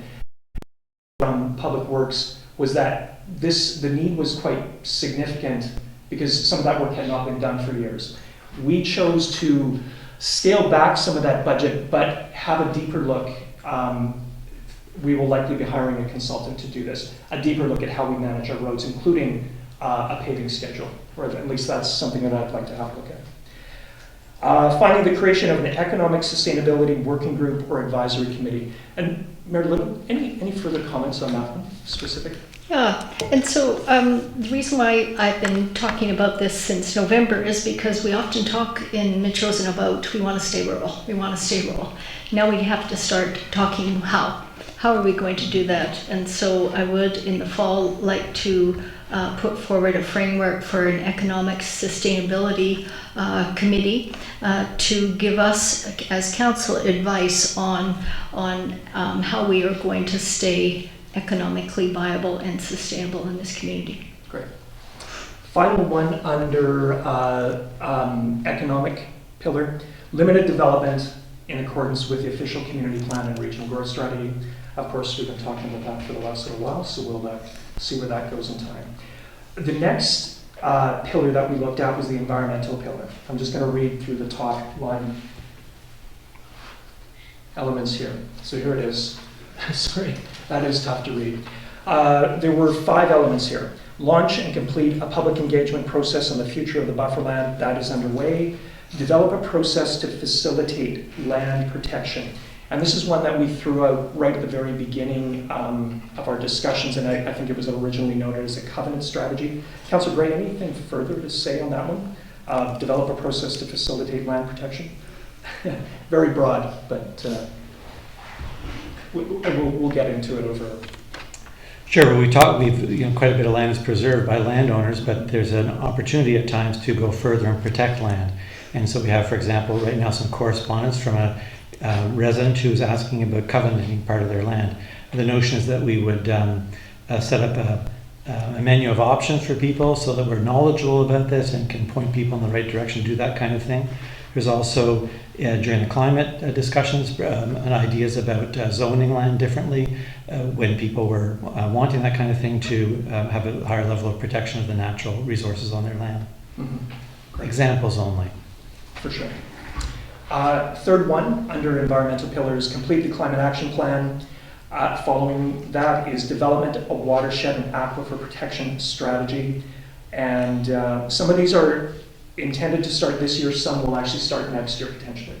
from Public Works was that the need was quite significant because some of that work had not been done for years. We chose to scale back some of that budget, but have a deeper look. We will likely be hiring a consultant to do this, a deeper look at how we manage our roads, including a paving schedule, or at least that's something that I'd like to have a look at. Finally, the creation of an economic sustainability working group or advisory committee. And Mary Lou, any further comments on that one, specific? Yeah, and so the reason why I've been talking about this since November is because we often talk in Metchosin about we want to stay rural, we want to stay rural. Now we have to start talking how. How are we going to do that? And so I would, in the fall, like to put forward a framework for an economic sustainability committee to give us, as council, advice on how we are going to stay economically viable and sustainable in this community. Great. Final one under economic pillar, limited development in accordance with the official community plan and regional growth strategy. Of course, we've been talking about that for the last little while, so we'll see where that goes in time. The next pillar that we looked at was the environmental pillar. I'm just going to read through the top line elements here. So here it is. Sorry, that is tough to read. There were 5 elements here. Launch and complete a public engagement process on the future of the bufferland. That is underway. Develop a process to facilitate land protection. And this is one that we threw out right at the very beginning of our discussions, and I think it was originally noted as a covenant strategy. Councillor Gray, anything further to say on that one? Develop a process to facilitate land protection? Very broad, but we'll get into it over. Sure, we've quite a bit of land is preserved by landowners, but there's an opportunity at times to go further and protect land. And so we have, for example, right now some correspondence from a resident who's asking about covenanting part of their land. The notion is that we would set up a menu of options for people so that we're knowledgeable about this and can point people in the right direction to do that kind of thing. There's also, during the climate discussions, ideas about zoning land differently when people were wanting that kind of thing to have a higher level of protection of the natural resources on their land. Mm-hmm. Examples only. For sure. Third one, under environmental pillars, complete the climate action plan. Following that is development of watershed and aquifer protection strategy. And some of these are intended to start this year, some will actually start next year potentially.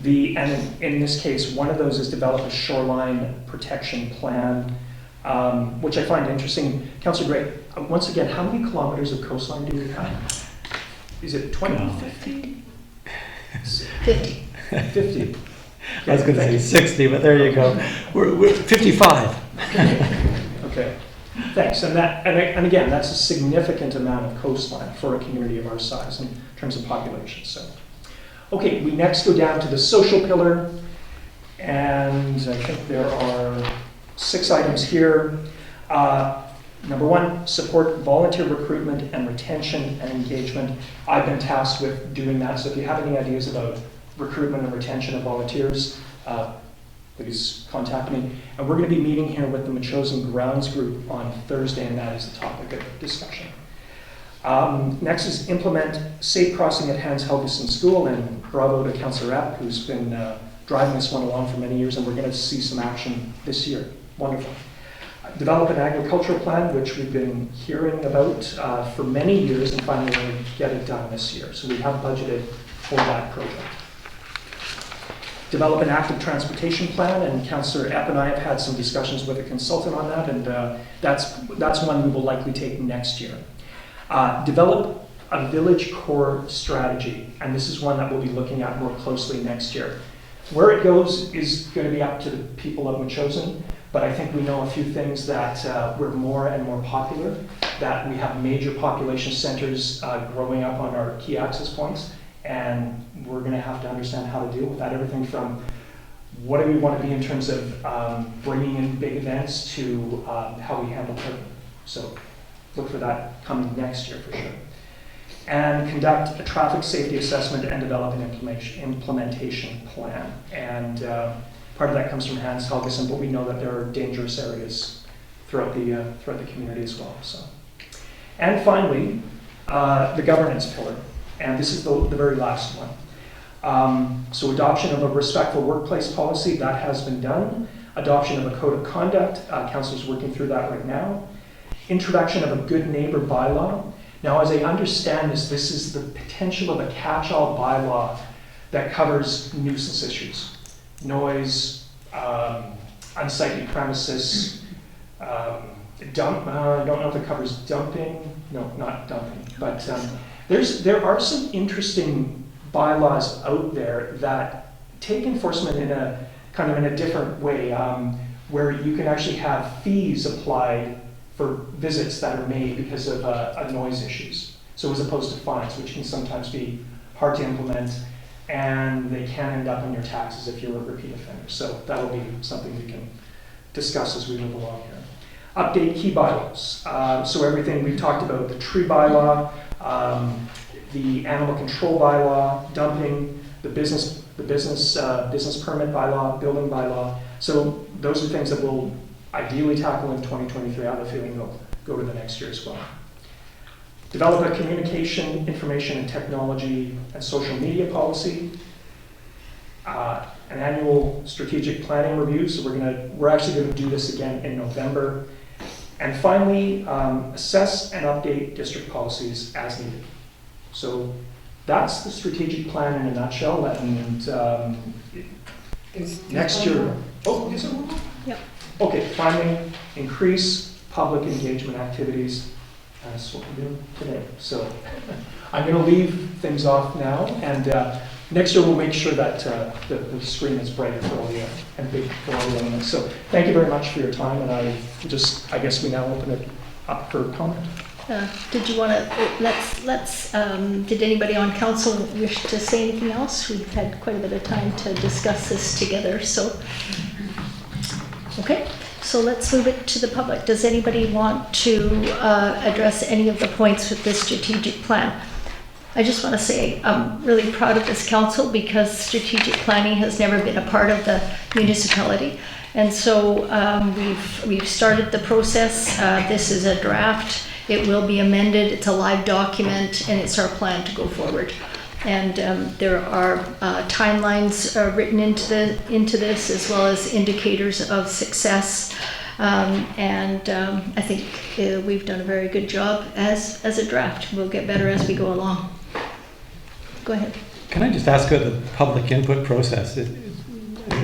And in this case, one of those is develop a shoreline protection plan, which I find interesting. Councillor Gray, once again, how many kilometers of coastline do we have? Is it 20, 50? 50. 50. I was going to say 60, but there you go. We're 55. Okay, thanks. And again, that's a significant amount of coastline for a community of our size in terms of population. So, okay, we next go down to the social pillar, and I think there are 6 items here. Number 1, support volunteer recruitment and retention and engagement. I've been tasked with doing that, so if you have any ideas about recruitment and retention of volunteers, please contact me. And we're going to be meeting here with the Metchosin Grounds Group on Thursday, and that is the topic of discussion. Next is implement safe crossing at Hans Helgeson School, and bravo to Councillor Epp, who's been driving this one along for many years, and we're going to see some action this year. Wonderful. Develop an agricultural plan, which we've been hearing about for many years, and finally we're going to get it done this year. So we have budgeted for that project. Develop an active transportation plan, and Councillor Epp and I have had some discussions with a consultant on that, and that's one we will likely take next year. Develop a village core strategy, and this is one that we'll be looking at more closely next year. Where it goes is going to be up to the people of Metchosin, but I think we know a few things that we're more and more popular, that we have major population centers growing up on our key access points, and we're going to have to understand how to deal with that. Everything from what do we want to be in terms of bringing in big events to how we handle turbine. So look for that coming next year for sure. And conduct a traffic safety assessment and develop an implementation plan. And Part of that comes from Hans Helgeson, but we know that there are dangerous areas throughout the community as well. So, and finally, the governance pillar, and this is the very last one. So adoption of a respectful workplace policy, that has been done. Adoption of a code of conduct, council's working through that right now. Introduction of a good neighbor bylaw. Now, as I understand this, this is the potential of a catch-all bylaw that covers nuisance issues. Noise, unsightly premises, I don't know if it covers dumping. No, not dumping. But there are some interesting bylaws out there that take enforcement in a kind of in a different way, where you can actually have fees applied for visits that are made because of noise issues. So as opposed to fines, which can sometimes be hard to implement, and they can end up on your taxes if you're a repeat offender. So that'll be something we can discuss as we move along here. Update key bylaws. So everything we've talked about, the tree bylaw, the animal control bylaw, dumping, the business permit bylaw, building bylaw. So those are things that we'll ideally tackle in 2023. I have a feeling they'll go to the next year as well. Develop a communication, information and technology and social media policy. An annual strategic planning review. So we're actually going to do this again in November. And finally, assess and update district policies as needed. So that's the strategic plan in a nutshell. And next year. Oh, is it? Yep. Okay, finally, increase public engagement activities. That's what we're doing today. So I'm going to leave things off now, and next year we'll make sure that the screen is brighter for all you and big for all the elements. So thank you very much for your time, and I guess we now open it up for comment. Did you want to, did anybody on council wish to say anything else? We've had quite a bit of time to discuss this together, so. Okay, so let's move it to the public. Does anybody want to address any of the points with this strategic plan? I just want to say I'm really proud of this council because strategic planning has never been a part of the municipality. And so we've started the process. This is a draft. It will be amended. It's a live document, and it's our plan to go forward. And there are timelines written into this, as well as indicators of success. I think we've done a very good job as a draft. We'll get better as we go along. Go ahead. Can I just ask about the public input process? I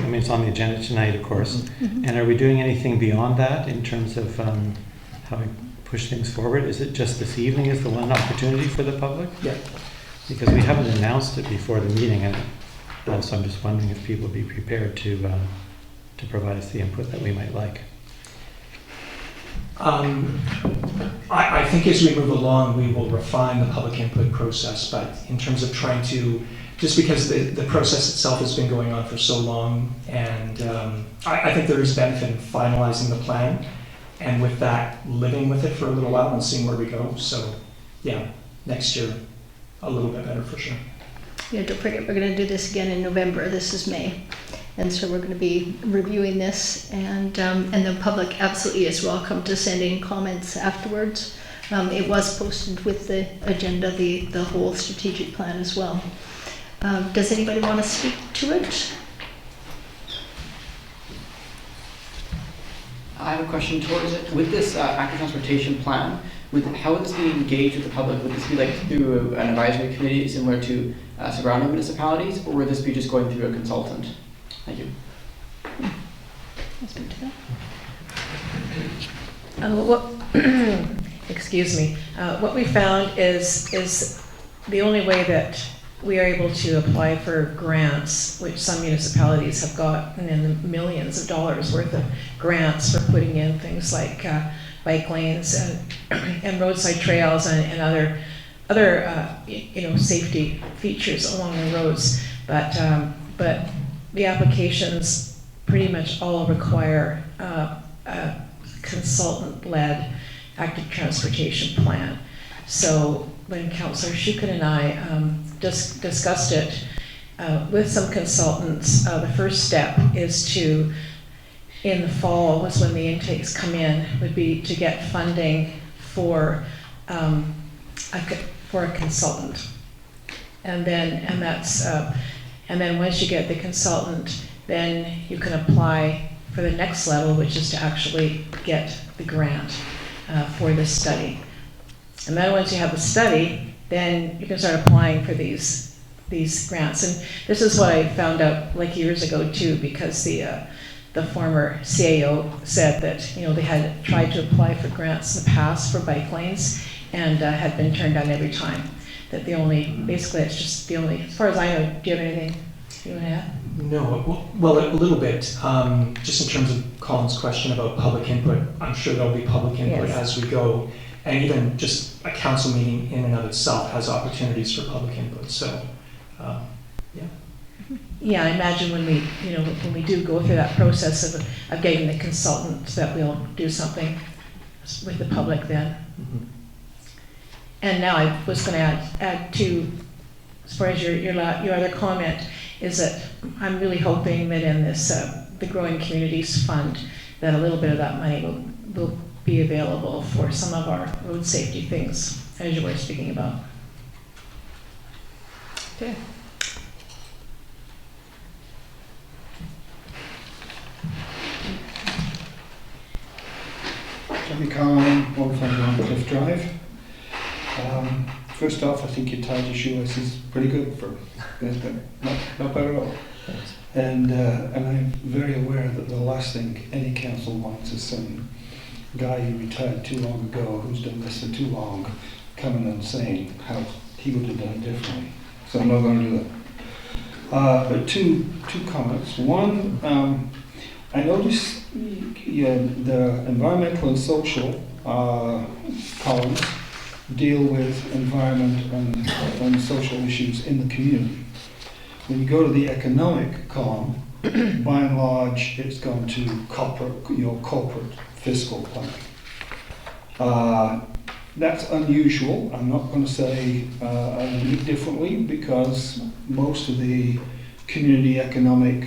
mean, it's on the agenda tonight, of course. Mm-hmm. And are we doing anything beyond that in terms of how we push things forward? Is it just this evening is the one opportunity for the public? Yeah. Because we haven't announced it before the meeting, and so I'm just wondering if people would be prepared to provide us the input that we might like. I think as we move along, we will refine the public input process, but in terms of trying to, just because the process itself has been going on for so long, and I think there is benefit in finalizing the plan, and with that, living with it for a little while and seeing where we go. So yeah, next year, a little bit better for sure. Yeah, don't forget, we're going to do this again in November. This is May. And so we're going to be reviewing this, and the public absolutely is welcome to send in comments afterwards. It was posted with the agenda, the whole strategic plan as well. Does anybody want to speak to it? I have a question towards it. With this active transportation plan, how would this be engaged with the public? Would this be like through an advisory committee similar to surrounding municipalities, or would this be just going through a consultant? Thank you. Excuse me. What we found is the only way that we are able to apply for grants, which some municipalities have gotten in the millions of dollars worth of grants for putting in things like bike lanes and roadside trails and other safety features along the roads, but the applications pretty much all require a consultant-led active transportation plan. So when Councillor Shukin and I discussed it, with some consultants, the first step is to, in the fall was when the intakes come in, would be to get funding for a consultant. And then once you get the consultant, then you can apply for the next level, which is to actually get the grant for this study. And then once you have the study, then you can start applying for these grants. And this is what I found out like years ago too, because the former CAO said that, you know, they had tried to apply for grants in the past for bike lanes and had been turned down every time. That basically it's just the only, as far as I know, do you have anything you want to add? No, well, a little bit. Just in terms of Colin's question about public input, I'm sure there'll be public input Yes. as we go. And even just a council meeting in and of itself has opportunities for public input. So, yeah. Yeah, I imagine when we do go through that process of getting the consultant, that we'll do something with the public then. Mm-hmm. And now I was going to add to, as far as your other comment, is that I'm really hoping that in this the Growing Communities Fund, that a little bit of that money will be available for some of our road safety things, as you were speaking about. Okay. Ravi, Kahlon, 151 Cliff Drive. First off, I think your tied your shoelace is pretty good for this, but not bad at all. And I'm very aware that the last thing any council wants is some guy who retired too long ago, who's done this for too long, coming and saying how he would have done it differently. So I'm not going to do that. But two comments. One, I noticed the environmental and social columns deal with environment and social issues in the community. When you go to the economic column, by and large, it's gone to corporate fiscal planning. That's unusual. I'm not going to say I do it differently, because most of the community economic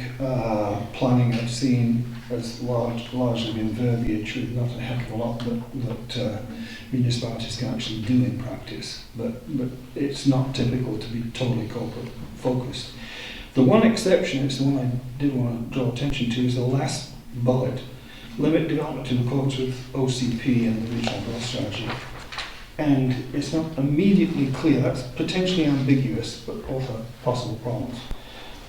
planning I've seen has largely been verbiage, with not a heck of a lot that municipalities can actually do in practice. But it's not typical to be totally corporate focused. The one exception, it's the one I did want to draw attention to, is the last bullet: limit development in accordance with OCP and the regional growth strategy. And it's not immediately clear. That's potentially ambiguous, but also possible problems.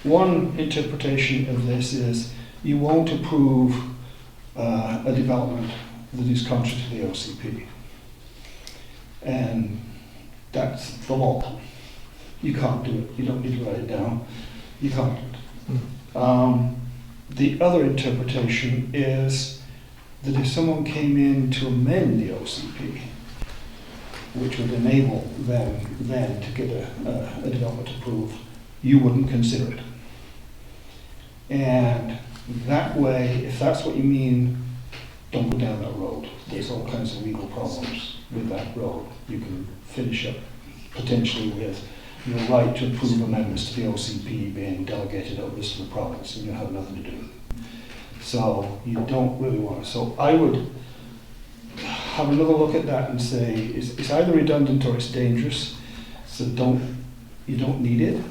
One interpretation of this is you won't approve a development that is contrary to the OCP. And that's the law. You can't do it. You don't need to write it down. You can't do it. The other interpretation is that if someone came in to amend the OCP, which would enable them then to get a development approved, you wouldn't consider it. And that way, if that's what you mean, don't go down that road. There's all kinds of legal problems with that road. You can finish up potentially with your right to approve amendments to the OCP being delegated over to the province, and you have nothing to do with it. So you don't really want to. So I would have another look at that and say it's either redundant or it's dangerous. So you don't need it.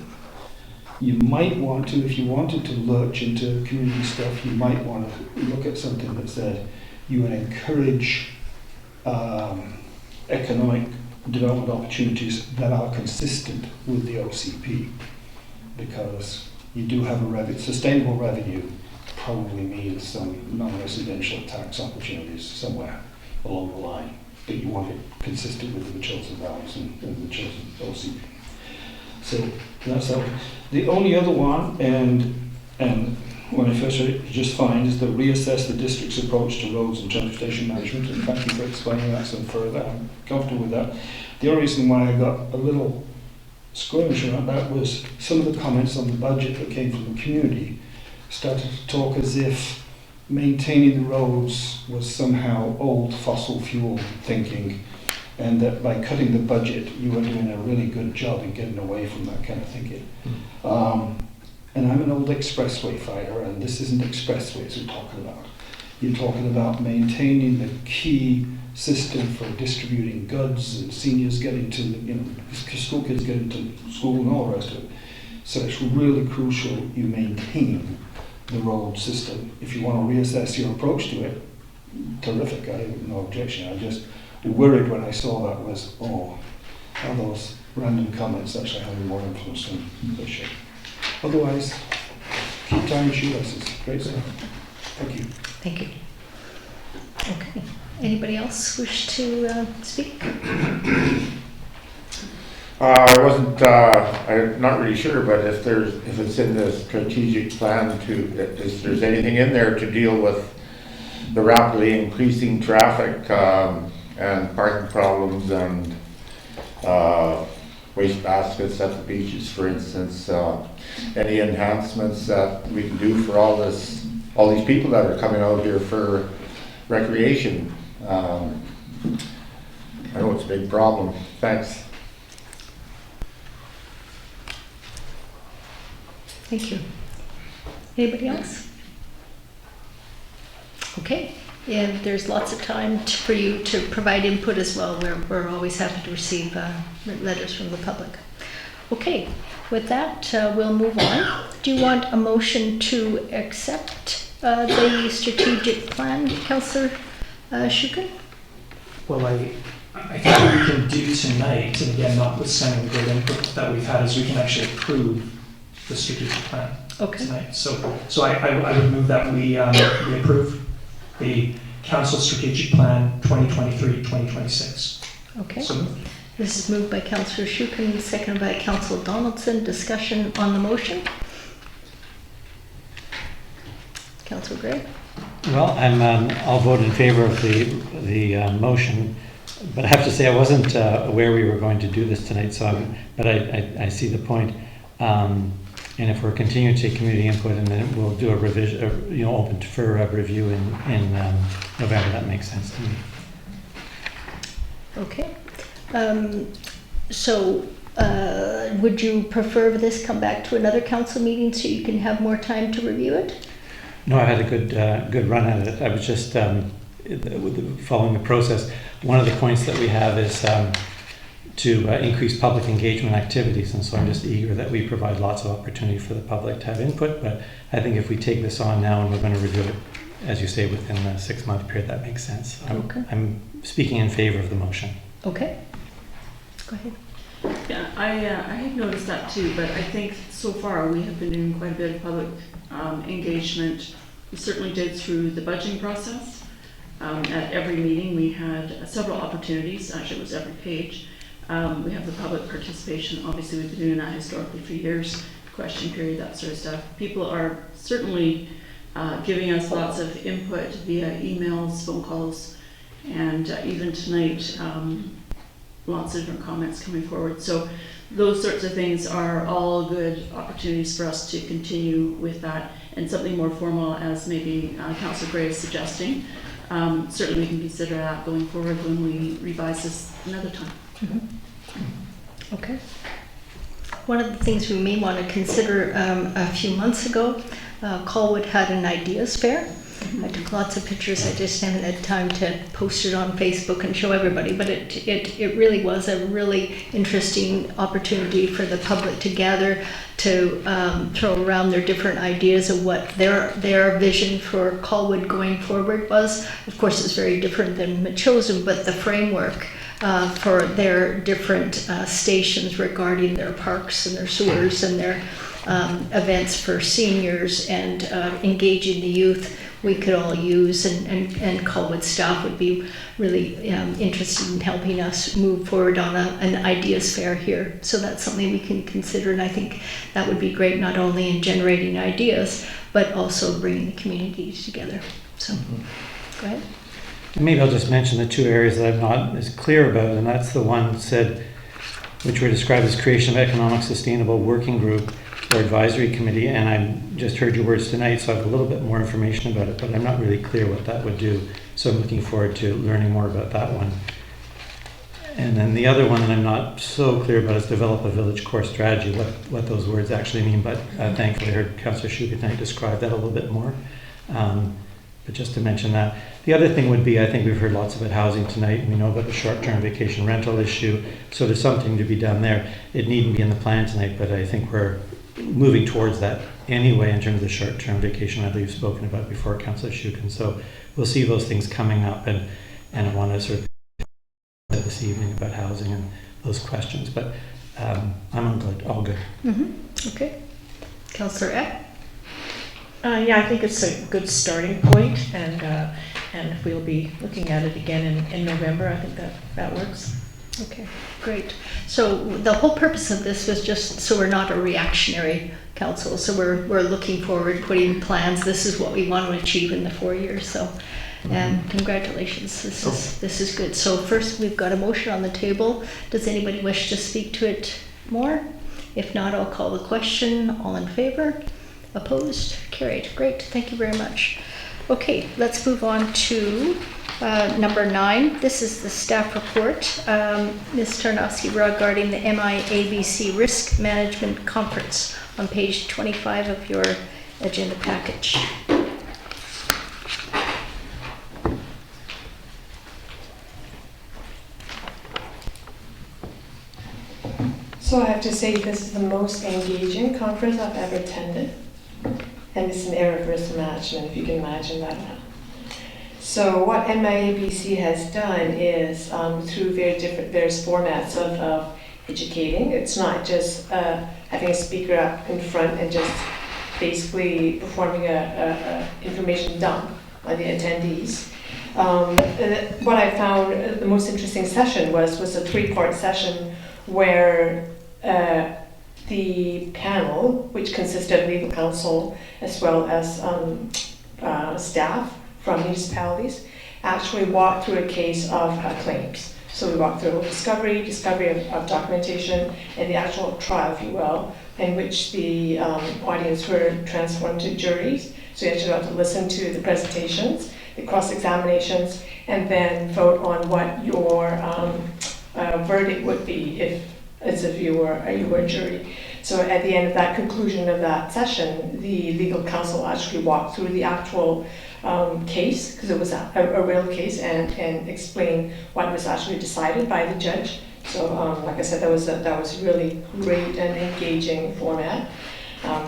You might want to, if you wanted to lurch into community stuff, you might want to look at something that said you would encourage economic development opportunities that are consistent with the OCP, because you do have sustainable revenue probably means some non-residential tax opportunities somewhere along the line, but you want it consistent with the chosen values and the chosen OCP. So that's that. The only other one, and when I first read it, just fine, is to reassess the district's approach to roads and transportation management. And thank you for explaining that some further. I'm comfortable with that. The only reason why I got a little squirmish about that was some of the comments on the budget that came from the community started to talk as if maintaining the roads was somehow old fossil fuel thinking, and that by cutting the budget, you were doing a really good job in getting away from that kind of thinking. And I'm an old expressway fighter, and this isn't expressways we're talking about. You're talking about maintaining the key system for distributing goods and seniors getting to, school kids getting to school and all the rest of it. So it's really crucial you maintain the road system. If you want to reassess your approach to it, terrific, I have no objection. I just worried when I saw that was, are those random comments actually having more influence than they should. Otherwise, keep tying shoelaces. Great stuff. Thank you. Thank you. Okay. Anybody else wish to speak? I wasn't, I'm not really sure, but if it's in the strategic plan if there's anything in there to deal with the rapidly increasing traffic and parking problems and waste baskets at the beaches, for instance, any enhancements that we can do for all these people that are coming out here for recreation. I know it's a big problem. Thanks. Thank you. Anybody else? Okay. And there's lots of time for you to provide input as well. We're always happy to receive letters from the public. Okay. With that, we'll move on. Do you want a motion to accept the strategic plan, Councillor Shukin? Well, I think what we can do tonight, and again, notwithstanding the good input that we've had, is we can actually approve the strategic plan tonight. So I would move that we approve the Council Strategic Plan 2023-2026. Okay. So moved. This is moved by Councillor Shukin, seconded by Councillor Donaldson. Discussion on the motion. Councillor Gray. Well, I'll vote in favor of the motion, but I have to say I wasn't aware we were going to do this tonight. But I see the point. And if we're continuing to take community input, and then we'll do a revision, open for a review in November, that makes sense to me. Okay. Would you prefer this come back to another council meeting so you can have more time to review it? No, I had a good run at it. I was just following the process. One of the points that we have is to increase public engagement activities, and so I'm just eager that we provide lots of opportunity for the public to have input. But I think if we take this on now and we're going to review it, as you say, within a 6-month period, that makes sense. I'm speaking in favor of the motion. Okay. Go ahead. Yeah, I have noticed that too, but I think so far we have been doing quite a bit of public engagement. We certainly did through the budgeting process. At every meeting we had several opportunities, actually it was every page. We have the public participation. Obviously we've been doing that historically for years, question period, that sort of stuff. People are certainly giving us lots of input via emails, phone calls, and even tonight lots of different comments coming forward. So those sorts of things are all good opportunities for us to continue with that, and something more formal as maybe Councillor Gray is suggesting. Certainly we can consider that going forward when we revise this another time. Mm-hmm. Okay. One of the things we may want to consider, a few months ago, Colwood had an ideas fair. I took lots of pictures. I just haven't had time to post it on Facebook and show everybody, but it really was a really interesting opportunity for the public to gather, to throw around their different ideas of what their vision for Colwood going forward was. Of course, it's very different than Metchosin, but the framework for their different stations regarding their parks and their sewers and their events for seniors and engaging the youth, we could all use, and Colwood staff would be really interested in helping us move forward on an ideas fair here. So that's something we can consider, and I think that would be great, not only in generating ideas, but also bringing the communities together. So, go ahead. Maybe I'll just mention the two areas that I'm not as clear about, and that's the one said, which were described as creation of economic sustainable working group or advisory committee, and I just heard your words tonight, so I have a little bit more information about it, but I'm not really clear what that would do. So I'm looking forward to learning more about that one. And then the other one that I'm not so clear about is develop a village core strategy, what those words actually mean. But thankfully I heard Councillor Shukin tonight describe that a little bit more. But just to mention that. The other thing would be, I think we've heard lots about housing tonight, and we know about the short-term vacation rental issue, so there's something to be done there. It needn't be in the plan tonight, but I think we're moving towards that anyway in terms of the short-term vacation rental you've spoken about before, Councillor Shukin. So we'll see those things coming up, and I want to sort of this evening about housing and those questions, but I'm all good. Okay. Councillor Eck? Yeah, I think it's a good starting point, and we'll be looking at it again in November. I think that works. Okay, great. So the whole purpose of this was just so we're not a reactionary council. So we're looking forward, putting plans. This is what we want to achieve in the 4 years. So, congratulations. This is good. So first, we've got a motion on the table. Does anybody wish to speak to it more? If not, I'll call the question. All in favor? Opposed? Carried. Great. Thank you very much. Okay, let's move on to number 9. This is the staff report. Ms. Tarnowski regarding the MIABC Risk Management Conference on page 25 of your agenda package. So I have to say this is the most engaging conference I've ever attended. And it's an area of risk management, if you can imagine that. So what MIABC has done is through various formats of educating. It's not just having a speaker up in front and just basically performing a information dump on the attendees. What I found the most interesting session was a 3-part session where the panel, which consisted of legal counsel as well as staff from municipalities, actually walked through a case of claims. So we walked through discovery of documentation, and the actual trial, if you will, in which the audience were transformed to juries. So you actually got to listen to the presentations, the cross-examinations, and then vote on what your verdict would be if you were a jury. So at the end of that conclusion of that session, the legal counsel actually walked through the actual case, because it was a real case, and explain what was actually decided by the judge. So like I said, that was really great and engaging format.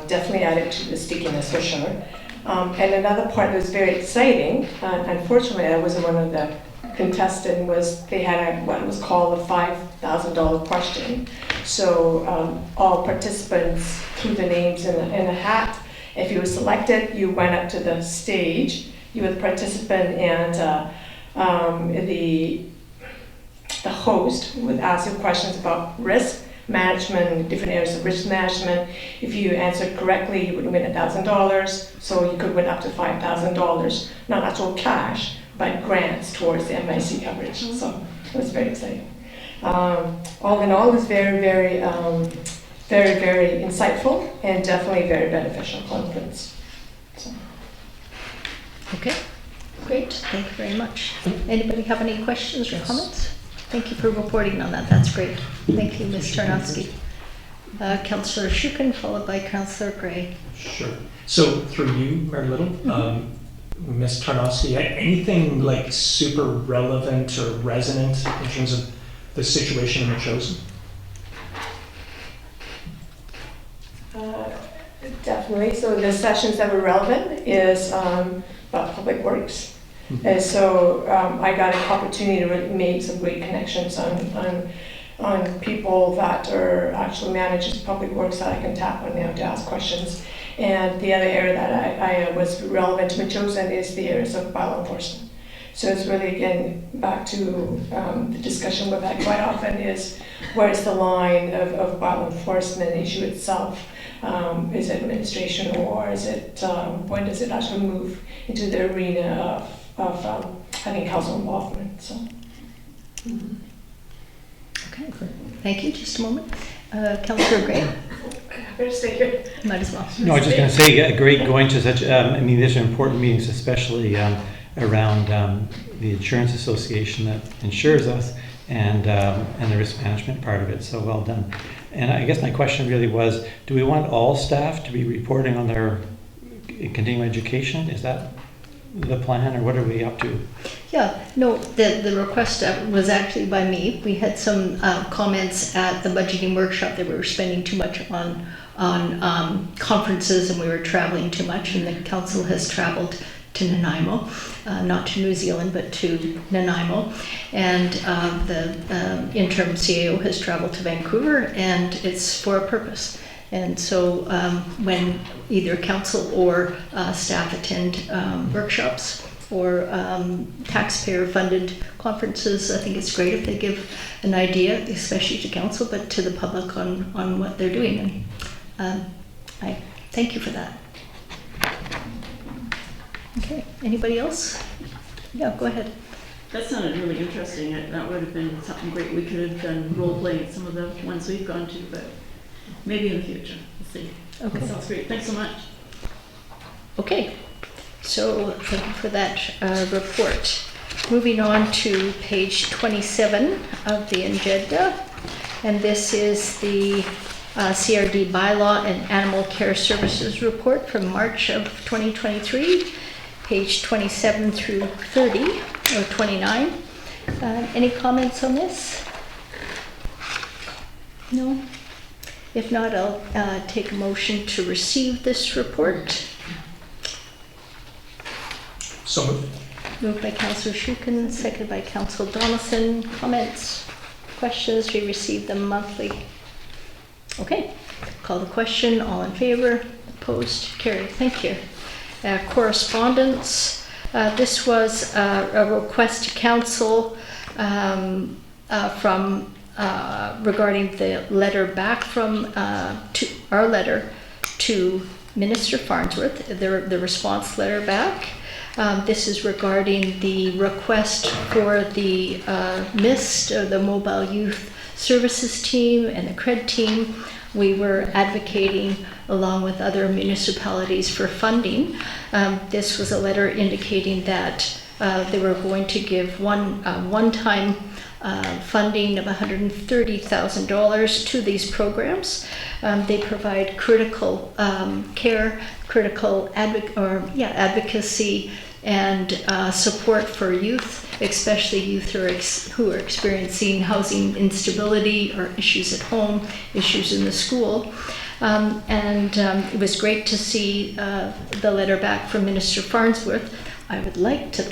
Definitely added to the stickiness for sure. And another part that was very exciting, unfortunately I wasn't one of the contestants, was they had what was called a $5,000 question. So all participants threw their names in a hat. If you were selected, you went up to the stage. You were the participant, and the host would ask you questions about risk management, different areas of risk management. If you answered correctly, you would win $1,000. So you could win up to $5,000, not actual cash, but grants towards the MIC coverage. So it was very exciting. All in all, it was very, very, very, very insightful and definitely very beneficial conference. So. Okay, great. Thank you very much. Anybody have any questions or comments? Thank you for reporting on that. That's great. Thank you, Ms. Tarnowski. Councillor Shukin, followed by Councillor Gray. Sure. So through you, Mayor Little, Ms. Tarnowski, anything like super relevant or resonant in terms of the situation in the chosen? Definitely. So the sessions that were relevant is about public works. And so I got an opportunity to really make some great connections on people that are actually managers of public works that I can tap on now to ask questions. And the other area that I was relevant to chosen is the areas of bylaw enforcement. So it's really, again, back to the discussion we've had quite often is where's the line of bylaw enforcement issue itself? Is it administration, or is it, when does it actually move into the arena of having council involvement? So. Okay, thank you. Just a moment. Councillor Gray. I better stay here. Might as well. No, I was just going to say, great going to such, I mean, these are important meetings, especially around the Insurance Association that insures us, and the risk management part of it, so well done. And I guess my question really was, do we want all staff to be reporting on their continuing education? Is that the plan, or what are we up to? Yeah, no, the request was actually by me. We had some comments at the budgeting workshop that we were spending too much on conferences and we were traveling too much, and the council has traveled to Nanaimo, not to New Zealand, but to Nanaimo. And the interim CAO has traveled to Vancouver, and it's for a purpose. And so when either council or staff attend workshops or taxpayer-funded conferences, I think it's great if they give an idea, especially to council, but to the public on what they're doing. And I thank you for that. Okay, anybody else? Yeah, go ahead. That sounded really interesting. That would have been something great. We could have done role-playing at some of the ones we've gone to, but maybe in the future. We'll see. Okay. Sounds great. Thanks so much. Okay, so thank you for that report. Moving on to page 27 of the agenda, and this is the CRD Bylaw and Animal Care Services report from March of 2023, page 27 through 30 or 29. Any comments on this? No? If not, I'll take a motion to receive this report. So moved. Moved by Councillor Shukin, seconded by Councillor Donaldson. Comments, questions? We receive them monthly. Okay, call the question. All in favor? Opposed? Carried. Thank you. Correspondence. This was a request to council from regarding the letter back from our letter to Minister Farnworth, the response letter back. This is regarding the request for the MYST, the Mobile Youth Services Team, and the CRED team. We were advocating along with other municipalities for funding. This was a letter indicating that they were going to give one-time funding of $130,000 to these programs. They provide critical care, critical advocacy, and support for youth, especially youth who are experiencing housing instability or issues at home, issues in the school. It was great to see the letter back from Minister Farnsworth. I would like to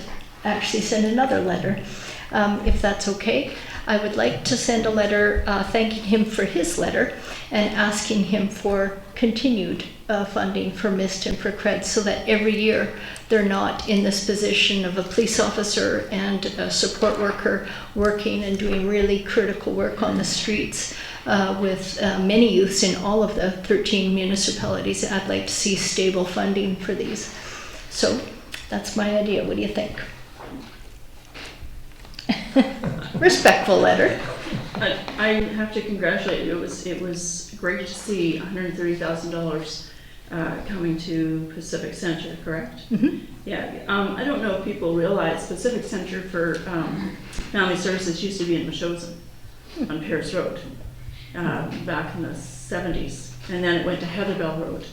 actually send another letter, if that's okay. I would like to send a letter thanking him for his letter and asking him for continued funding for MYST and for CRED, so that every year they're not in this position of a police officer and a support worker working and doing really critical work on the streets with many youths in all of the 13 municipalities. I'd like to see stable funding for these. So that's my idea. What do you think? Respectful letter. I have to congratulate you. It was great to see $130,000 coming to Pacific Center, correct? Mm-hmm. Yeah. I don't know if people realize Pacific Center for Family Services used to be in Mishosen on Pierce Road back in the 70s, and then it went to Heatherbell Road,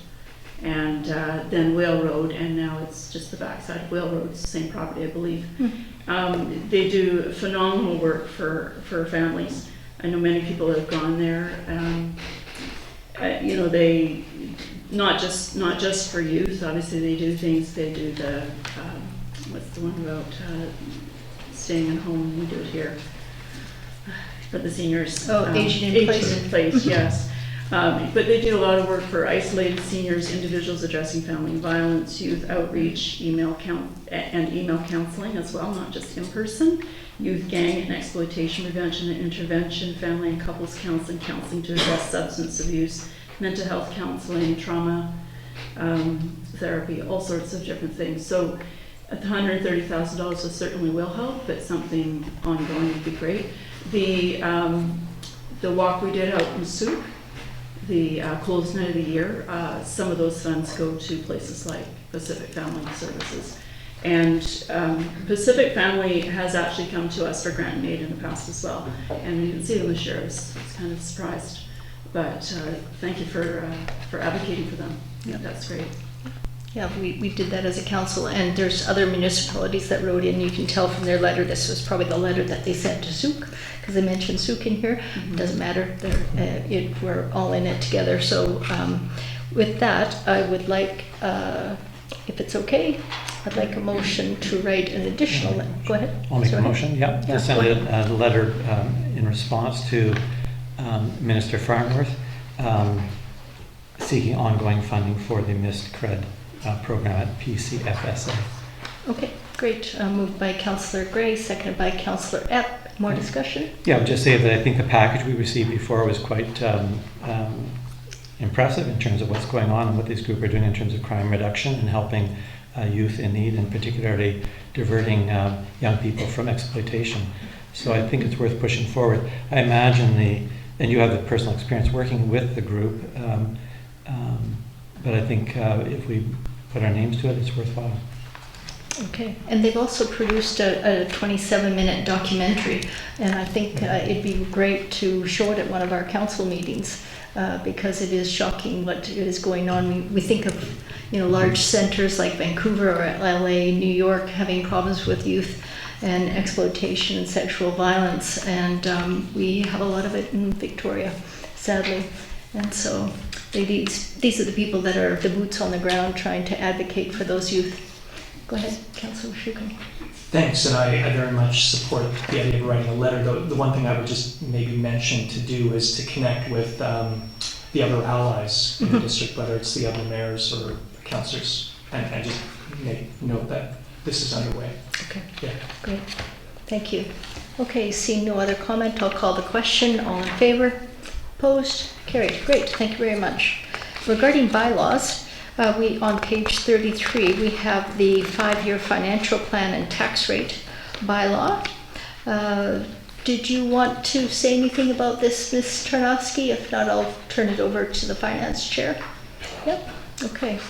and then Whale Road, and now it's just the backside of Whale Road. It's the same property, I believe. Mm-hmm. They do phenomenal work for families. I know many people that have gone there. You know, they not just for youth. Obviously, they do things. They do the what's the one about staying at home? We do it here for the seniors. Aging in place. Aging in place, yes. But they do a lot of work for isolated seniors, individuals addressing family violence, youth outreach, email counseling as well, not just in person, youth gang and exploitation prevention and intervention, family and couples counseling, counseling to address substance abuse, mental health counseling, trauma therapy, all sorts of different things. So $130,000 certainly will help, but something ongoing would be great. The walk we did out in Souk, the closed night of the year, some of those funds go to places like Pacific Family Services. And Pacific Family has actually come to us for grant and aid in the past as well. And we didn't see them this year. I was kind of surprised. But thank you for advocating for them. Yeah. That's great. Yeah, we did that as a council, and there's other municipalities that wrote in. You can tell from their letter, this was probably the letter that they sent to Souk, because they mentioned Souk in here. Doesn't matter, we're all in it together. So with that, I would like, if it's okay, I'd like a motion to write an additional, go ahead. I'll make a motion, yeah. Yeah, Just send a letter in response to Minister Farnworth seeking ongoing funding for the MYST CRED program at PCFSA. Okay, great. Moved by Councillor Gray, seconded by Councillor Epp. More discussion? Yeah, I would just say that I think the package we received before was quite impressive in terms of what's going on and what this group are doing in terms of crime reduction and helping youth in need, and particularly diverting young people from exploitation. So I think it's worth pushing forward. I imagine and you have the personal experience working with the group, but I think if we put our names to it, it's worthwhile. Okay, and they've also produced a 27-minute documentary, and I think it'd be great to show it at one of our council meetings, because it is shocking what is going on. We think of, large centers like Vancouver or LA, New York, having problems with youth and exploitation and sexual violence, and we have a lot of it in Victoria, sadly. And so these are the people that are the boots on the ground trying to advocate for those youth. Go ahead, Councillor Shukin. Thanks, and I very much support the idea of writing a letter. The one thing I would just maybe mention to do is to connect with the other allies in the district, whether it's the other mayors or councillors, and just make note that this is underway. Okay, yeah. Great. Thank you. Okay, seeing no other comment, I'll call the question. All in favor? Opposed? Carried. Great, thank you very much. Regarding bylaws, on page 33, we have the 5-year financial plan and tax rate bylaw. Did you want to say anything about this, Ms. Tarnowski? If not, I'll turn it over to the finance chair. Yep, okay.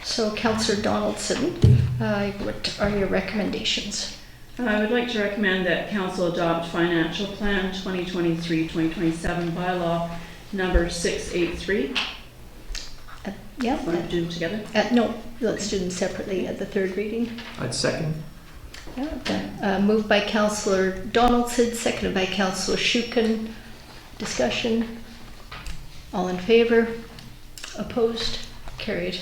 So, Councillor Donaldson, what are your recommendations? I would like to recommend that Council adopt Financial Plan 2023-2027 Bylaw number 683. Yeah. Want to do them together? No, let's do them separately at the third reading. I'd second. Yeah, moved by Councillor Donaldson, seconded by Councillor Shukin. Discussion. All in favor? Opposed? Carried.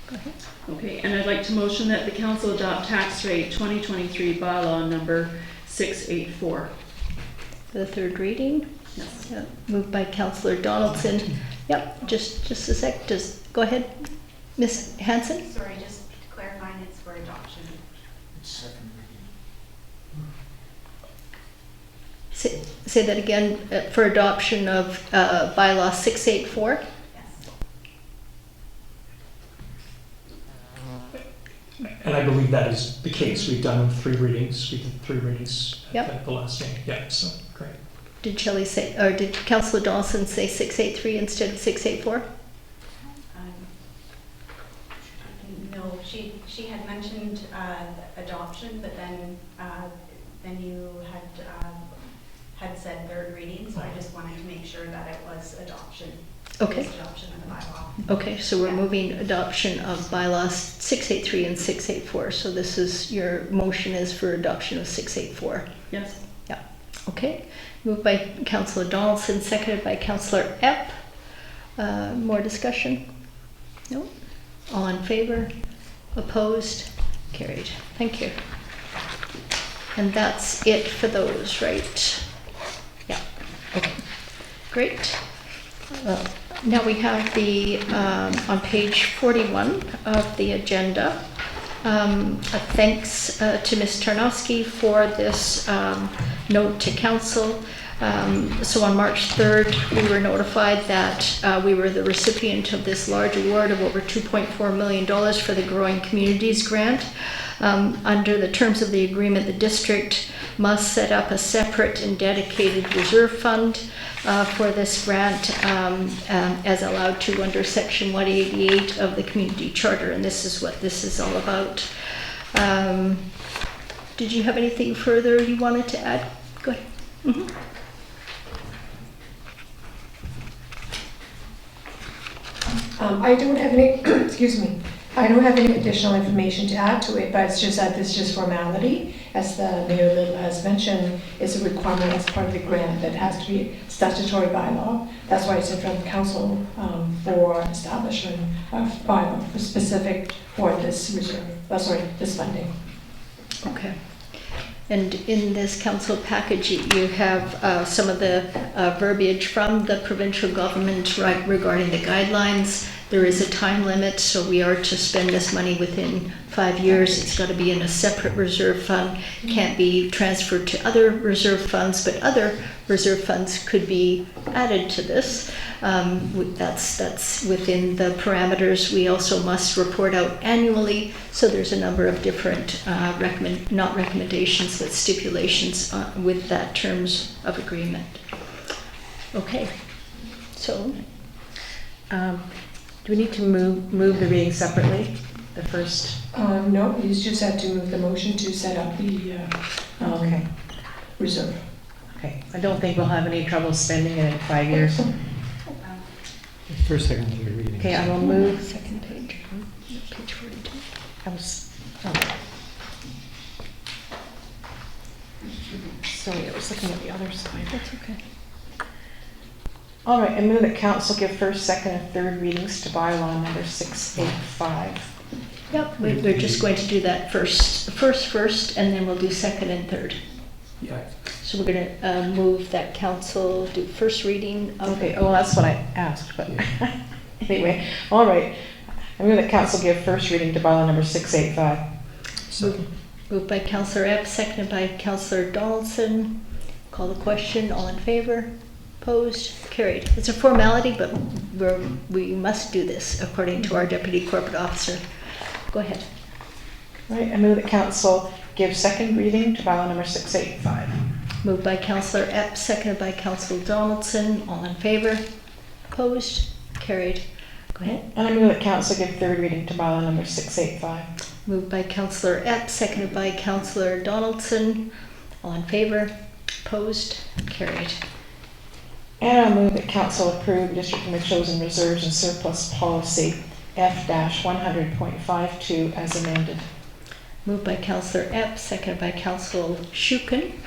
Go ahead. Okay, and I'd like to motion that the Council adopt tax rate 2023 bylaw number 684. For the third reading? Yes. Yeah. Moved by Councillor Donaldson. Yep, just a sec. Just go ahead, Ms. Hanson. Sorry, just clarifying it's for adoption. Second Say that again, for adoption of bylaw 684. And I believe that is the case. We've done 3 readings. We did 3 readings Yep. at the last meeting. Yeah, so great. Did Shelley say, or did Councillor Donaldson say 683 instead of 684? No, she had mentioned adoption, but then you had said third reading, so I just wanted to make sure that it was adoption. Okay. It was adoption of the bylaw. Okay, so we're moving adoption of bylaws 683 and 684. So this is, your motion is for adoption of 684. Yes. Yeah. Okay. Moved by Councillor Donaldson, seconded by Councillor Epp. More discussion? No? All in favor? Opposed? Carried. Thank you. And that's it for those, right? Yeah. Okay. Great. Now we have the, on page 41 of the agenda, thanks to Ms. Tarnowski for this note to council. So on March 3rd, we were notified that we were the recipient of this large award of over $2.4 million for the Growing Communities Grant. Under the terms of the agreement, the district must set up a separate and dedicated reserve fund for this grant as allowed to under Section 188 of the Community Charter, and this is what this is all about. Did you have anything further you wanted to add? Go ahead. Mhm. I don't have any, excuse me, I don't have any additional information to add to it, but it's just that this is just formality. As the Mayor Little has mentioned, it's a requirement as part of the grant that has to be statutory bylaw. That's why it's in front of council for establishment of bylaw specific for this reserve, this funding. Okay. And in this council package, you have some of the verbiage from the provincial government regarding the guidelines. There is a time limit, so we are to spend this money within 5 years. It's got to be in a separate reserve fund. Can't be transferred to other reserve funds, but other reserve funds could be added to this. That's within the parameters. We also must report out annually, so there's a number of different not recommendations, but stipulations with that terms of agreement. Okay, so do we need to move the reading separately? The first? No, you just have to move the motion to set up the Okay. reserve. Okay, I don't think we'll have any trouble spending it in 5 years. First, second, third reading. Okay, I will move. second page, page 42. Sorry, I was looking at the other side. That's okay. All right, I move that council give first, second, and third readings to bylaw number 685. Yep, we're just going to do that first, and then we'll do second and third. Yeah. So we're going to move that council do first reading of... Okay, well, that's what I asked, but anyway, all right. I move that council give first reading to bylaw number 685. Moved by Councillor Epps, seconded by Councillor Donaldson. Call the question, all in favor? Opposed? Carried. It's a formality, but we must do this according to our Deputy Corporate Officer. Go ahead. All right, I move that council give second reading to bylaw number 685. Moved by Councillor Epps, seconded by Councillor Donaldson. All in favor? Opposed? Carried. Go ahead. And I move that council give third reading to bylaw number 685. Moved by Councillor Epps, seconded by Councillor Donaldson. All in favor? Opposed? Carried. And I move that council approve District of Chosen Reserves and Surplus Policy F-100.52 as amended. Moved by Councillor Epps, seconded by Councillor Shukin.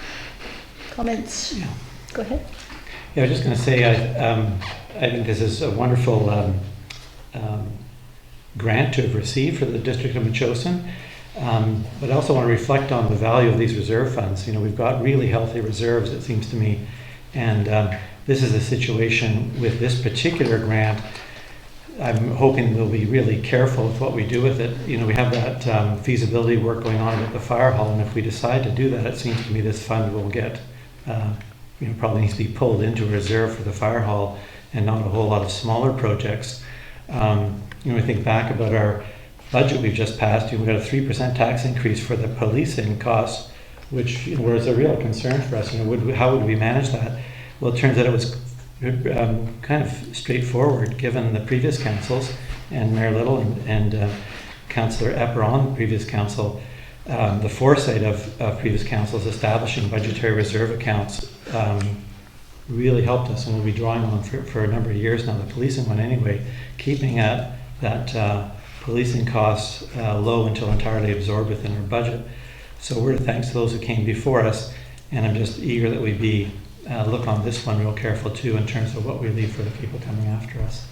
Comments? Yeah. Go ahead. Yeah, I was just going to say, I think this is a wonderful grant to have received for the District of Metchosin, but I also want to reflect on the value of these reserve funds. You know, we've got really healthy reserves, it seems to me, and this is a situation with this particular grant. I'm hoping we'll be really careful with what we do with it. You know, we have that feasibility work going on at the fire hall, and if we decide to do that, it seems to me this fund will get, probably needs to be pulled into a reserve for the fire hall and not a whole lot of smaller projects. We think back about our budget we've just passed. We got a 3% tax increase for the policing costs, which was a real concern for us. How would we manage that? Well, it turns out it was kind of straightforward, given the previous councils and Mayor Little and Councillor Epper on the previous council, the foresight of previous councils establishing budgetary reserve accounts really helped us, and we'll be drawing on for a number of years now. The policing one anyway, keeping that policing costs low until entirely absorbed within our budget. So we're thanks to those who came before us, and I'm just eager that we look on this one real careful too in terms of what we leave for the people coming after us.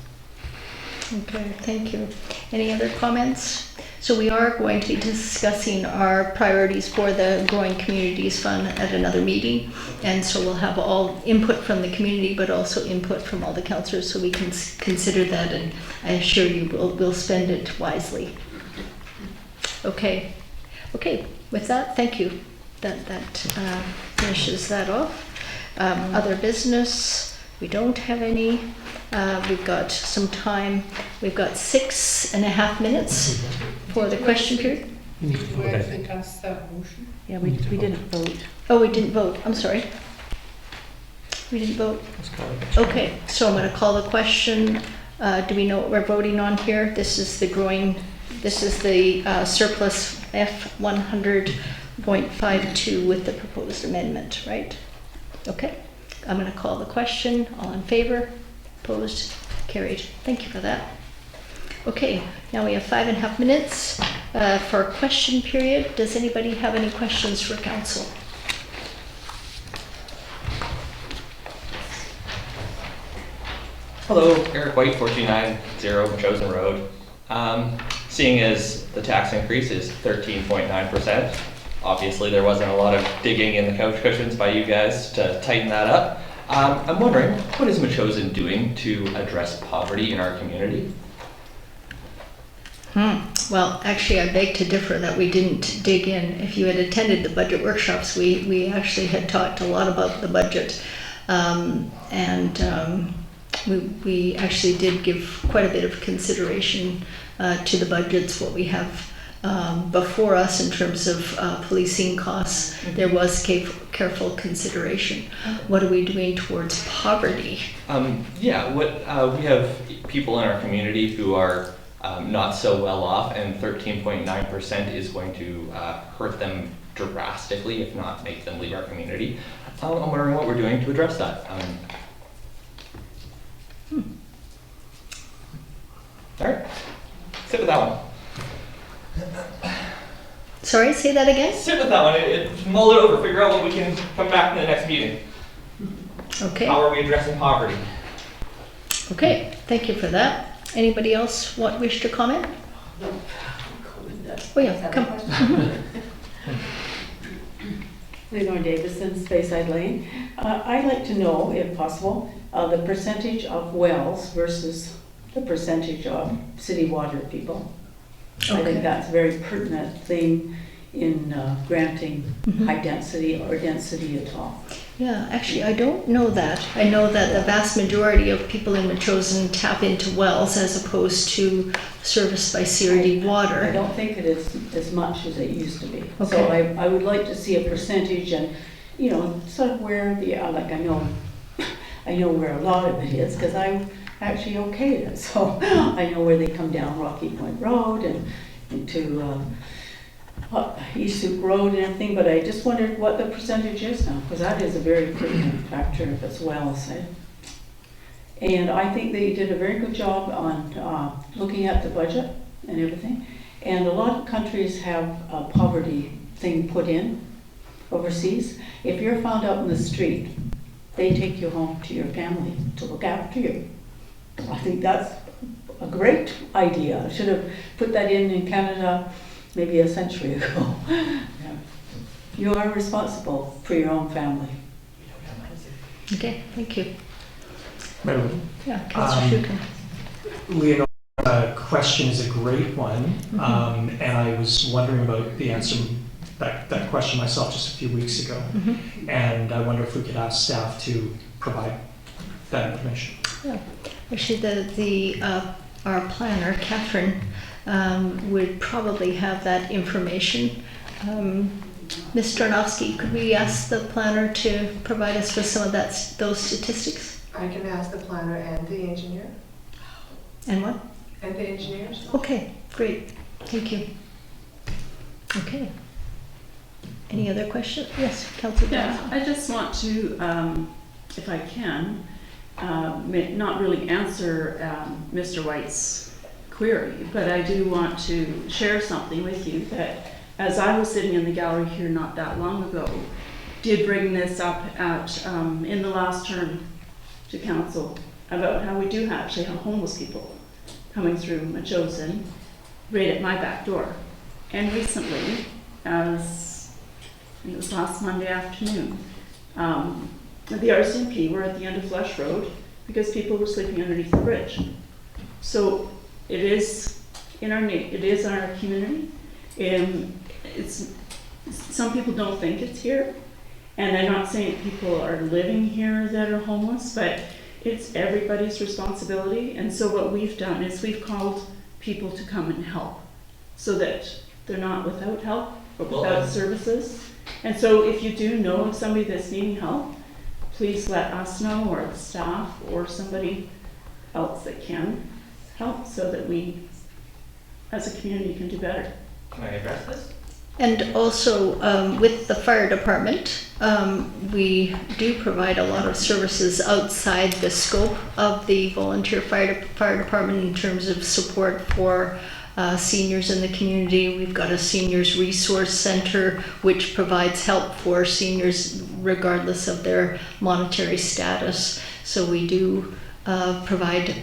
Okay, thank you. Any other comments? So we are going to be discussing our priorities for the Growing Communities Fund at another meeting, and so we'll have all input from the community, but also input from all the councillors, so we can consider that, and I assure you we'll spend it wisely. Okay. With that, thank you. That finishes that off. Other business, we don't have any. We've got some time. We've got 6.5 minutes for the question period. Yeah, we didn't vote. Oh, we didn't vote. I'm sorry. We didn't vote. Okay, so I'm going to call the question. Do we know what we're voting on here? This is the growing This is the surplus F100.52 with the proposed amendment, right? Okay, I'm going to call the question. All in favor? Opposed? Carried. Thank you for that. Okay, now we have 5.5 minutes for a question period. Does anybody have any questions for council? Hello, Eric White, 4290 Chosen Road. Seeing as the tax increase is 13.9%, obviously there wasn't a lot of digging in the couch cushions by you guys to tighten that up. I'm wondering, what is Chosen doing to address poverty in our community? Well, actually, I beg to differ that we didn't dig in. If you had attended the budget workshops, we actually had talked a lot about the budget. We actually did give quite a bit of consideration to the budgets, what we have before us in terms of policing costs. There was careful consideration. What are we doing towards poverty? We have people in our community who are not so well off, and 13.9% is going to hurt them drastically, if not make them leave our community. I'm wondering what we're doing to address that. All right, sit with that one. Sorry, say that again? Sit with that one, mull it over, figure out what we can come back in the next meeting. Okay. How are we addressing poverty? Okay, thank you for that. Anybody else wish to comment? Oh yeah, come. Leonore Davison, Speyside Lane. I'd like to know, if possible, the percentage of wells versus the percentage of city water people. I think that's a very pertinent thing in granting high density or density at all. Yeah, actually, I don't know that. I know that the vast majority of people in Chosen tap into wells as opposed to serviced by CRED water. I don't think it is as much as it used to be. Okay. So I would like to see a percentage and, you know, sort of where the, like I know where a lot of it is because I actually okayed it. So I know where they come down Rocky Point Road and into East Soup Road and everything, but I just wondered what the percentage is now, because that is a very pertinent factor if it's well said. And I think they did a very good job on looking at the budget and everything. And a lot of countries have a poverty thing put in overseas. If you're found out in the street, they take you home to your family to look after you. I think that's a great idea. I should have put that in Canada maybe a century ago. Yeah. You are responsible for your own family. Okay, thank you. Madam, Yeah, Councillor Shukin. Leonore, question is a great one, and I was wondering about the answer that question myself just a few weeks ago, and I wonder if we could ask staff to provide that information. Yeah. Actually, our planner, Catherine, would probably have that information. Ms. Starnowski, could we ask the planner to provide us with some of those statistics? I can ask the planner and the engineer. And what? And the engineers. Okay, great. Thank you. Okay. Any other questions? Yes, Councillor. Yeah, I just want to, if I can, not really answer Mr. White's query, but I do want to share something with you that as I was sitting in the gallery here not that long ago, did bring this up at in the last term to council about how we do actually have homeless people coming through Chosen right at my back door. And recently, as it was last Monday afternoon, the RCMP were at the end of Flush Road because people were sleeping underneath the bridge. So it is in our community. Some people don't think it's here, and I'm not saying people are living here that are homeless, but it's everybody's responsibility. And so what we've done is we've called people to come and help so that they're not without help or without services. And so if you do know of somebody that's needing help, please let us know, or the staff, or somebody else that can help, so that we as a community can do better. Can I address this? And also, with the fire department, we do provide a lot of services outside the scope of the volunteer fire department in terms of support for seniors in the community. We've got a seniors resource center which provides help for seniors regardless of their monetary status. So we do provide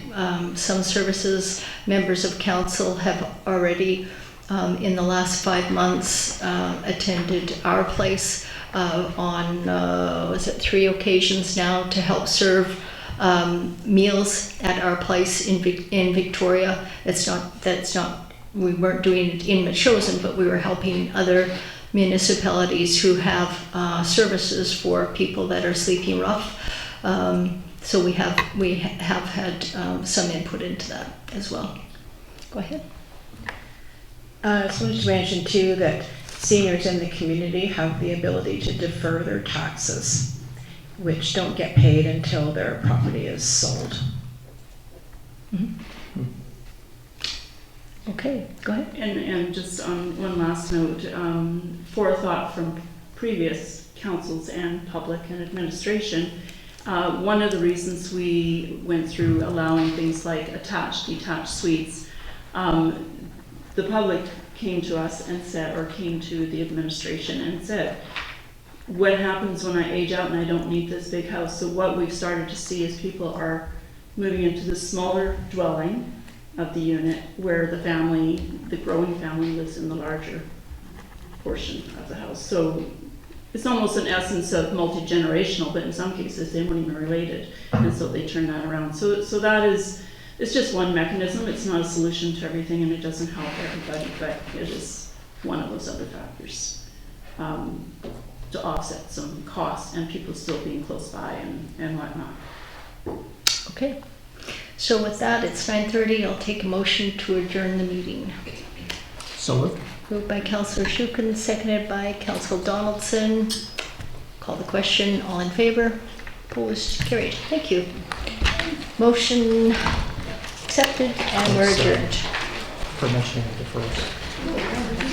some services. Members of council have already in the last 5 months attended our place on was it 3 occasions now to help serve meals at our place in Victoria. That's not we weren't doing it in Metchosin, but we were helping other municipalities who have services for people that are sleeping rough. So we have had some input into that as well. Go ahead. I just wanted to mention too that seniors in the community have the ability to defer their taxes, which don't get paid until their property is sold. Mm-hmm. Okay, go ahead. And just on one last note, forethought from previous councils and public and administration. One of the reasons we went through allowing things like attached, detached suites, the public came to us and said, or came to the administration and said, what happens when I age out and I don't need this big house? So what we've started to see is people are moving into the smaller dwelling of the unit where the family, the growing family, lives in the larger portion of the house. So it's almost an essence of multi-generational, but in some cases they weren't even related, and so they turn that around. So that is, it's just one mechanism. It's not a solution to everything, and it doesn't help everybody, but it is one of those other factors to offset some costs and people still being close by and whatnot. Okay. So with that, it's 9:30. I'll take a motion to adjourn the meeting. So moved. Moved by Councillor Shukin, seconded by Councillor Donaldson. Call the question. All in favor? Opposed? Carried. Thank you. Motion accepted, and we're adjourned. For mentioning the first.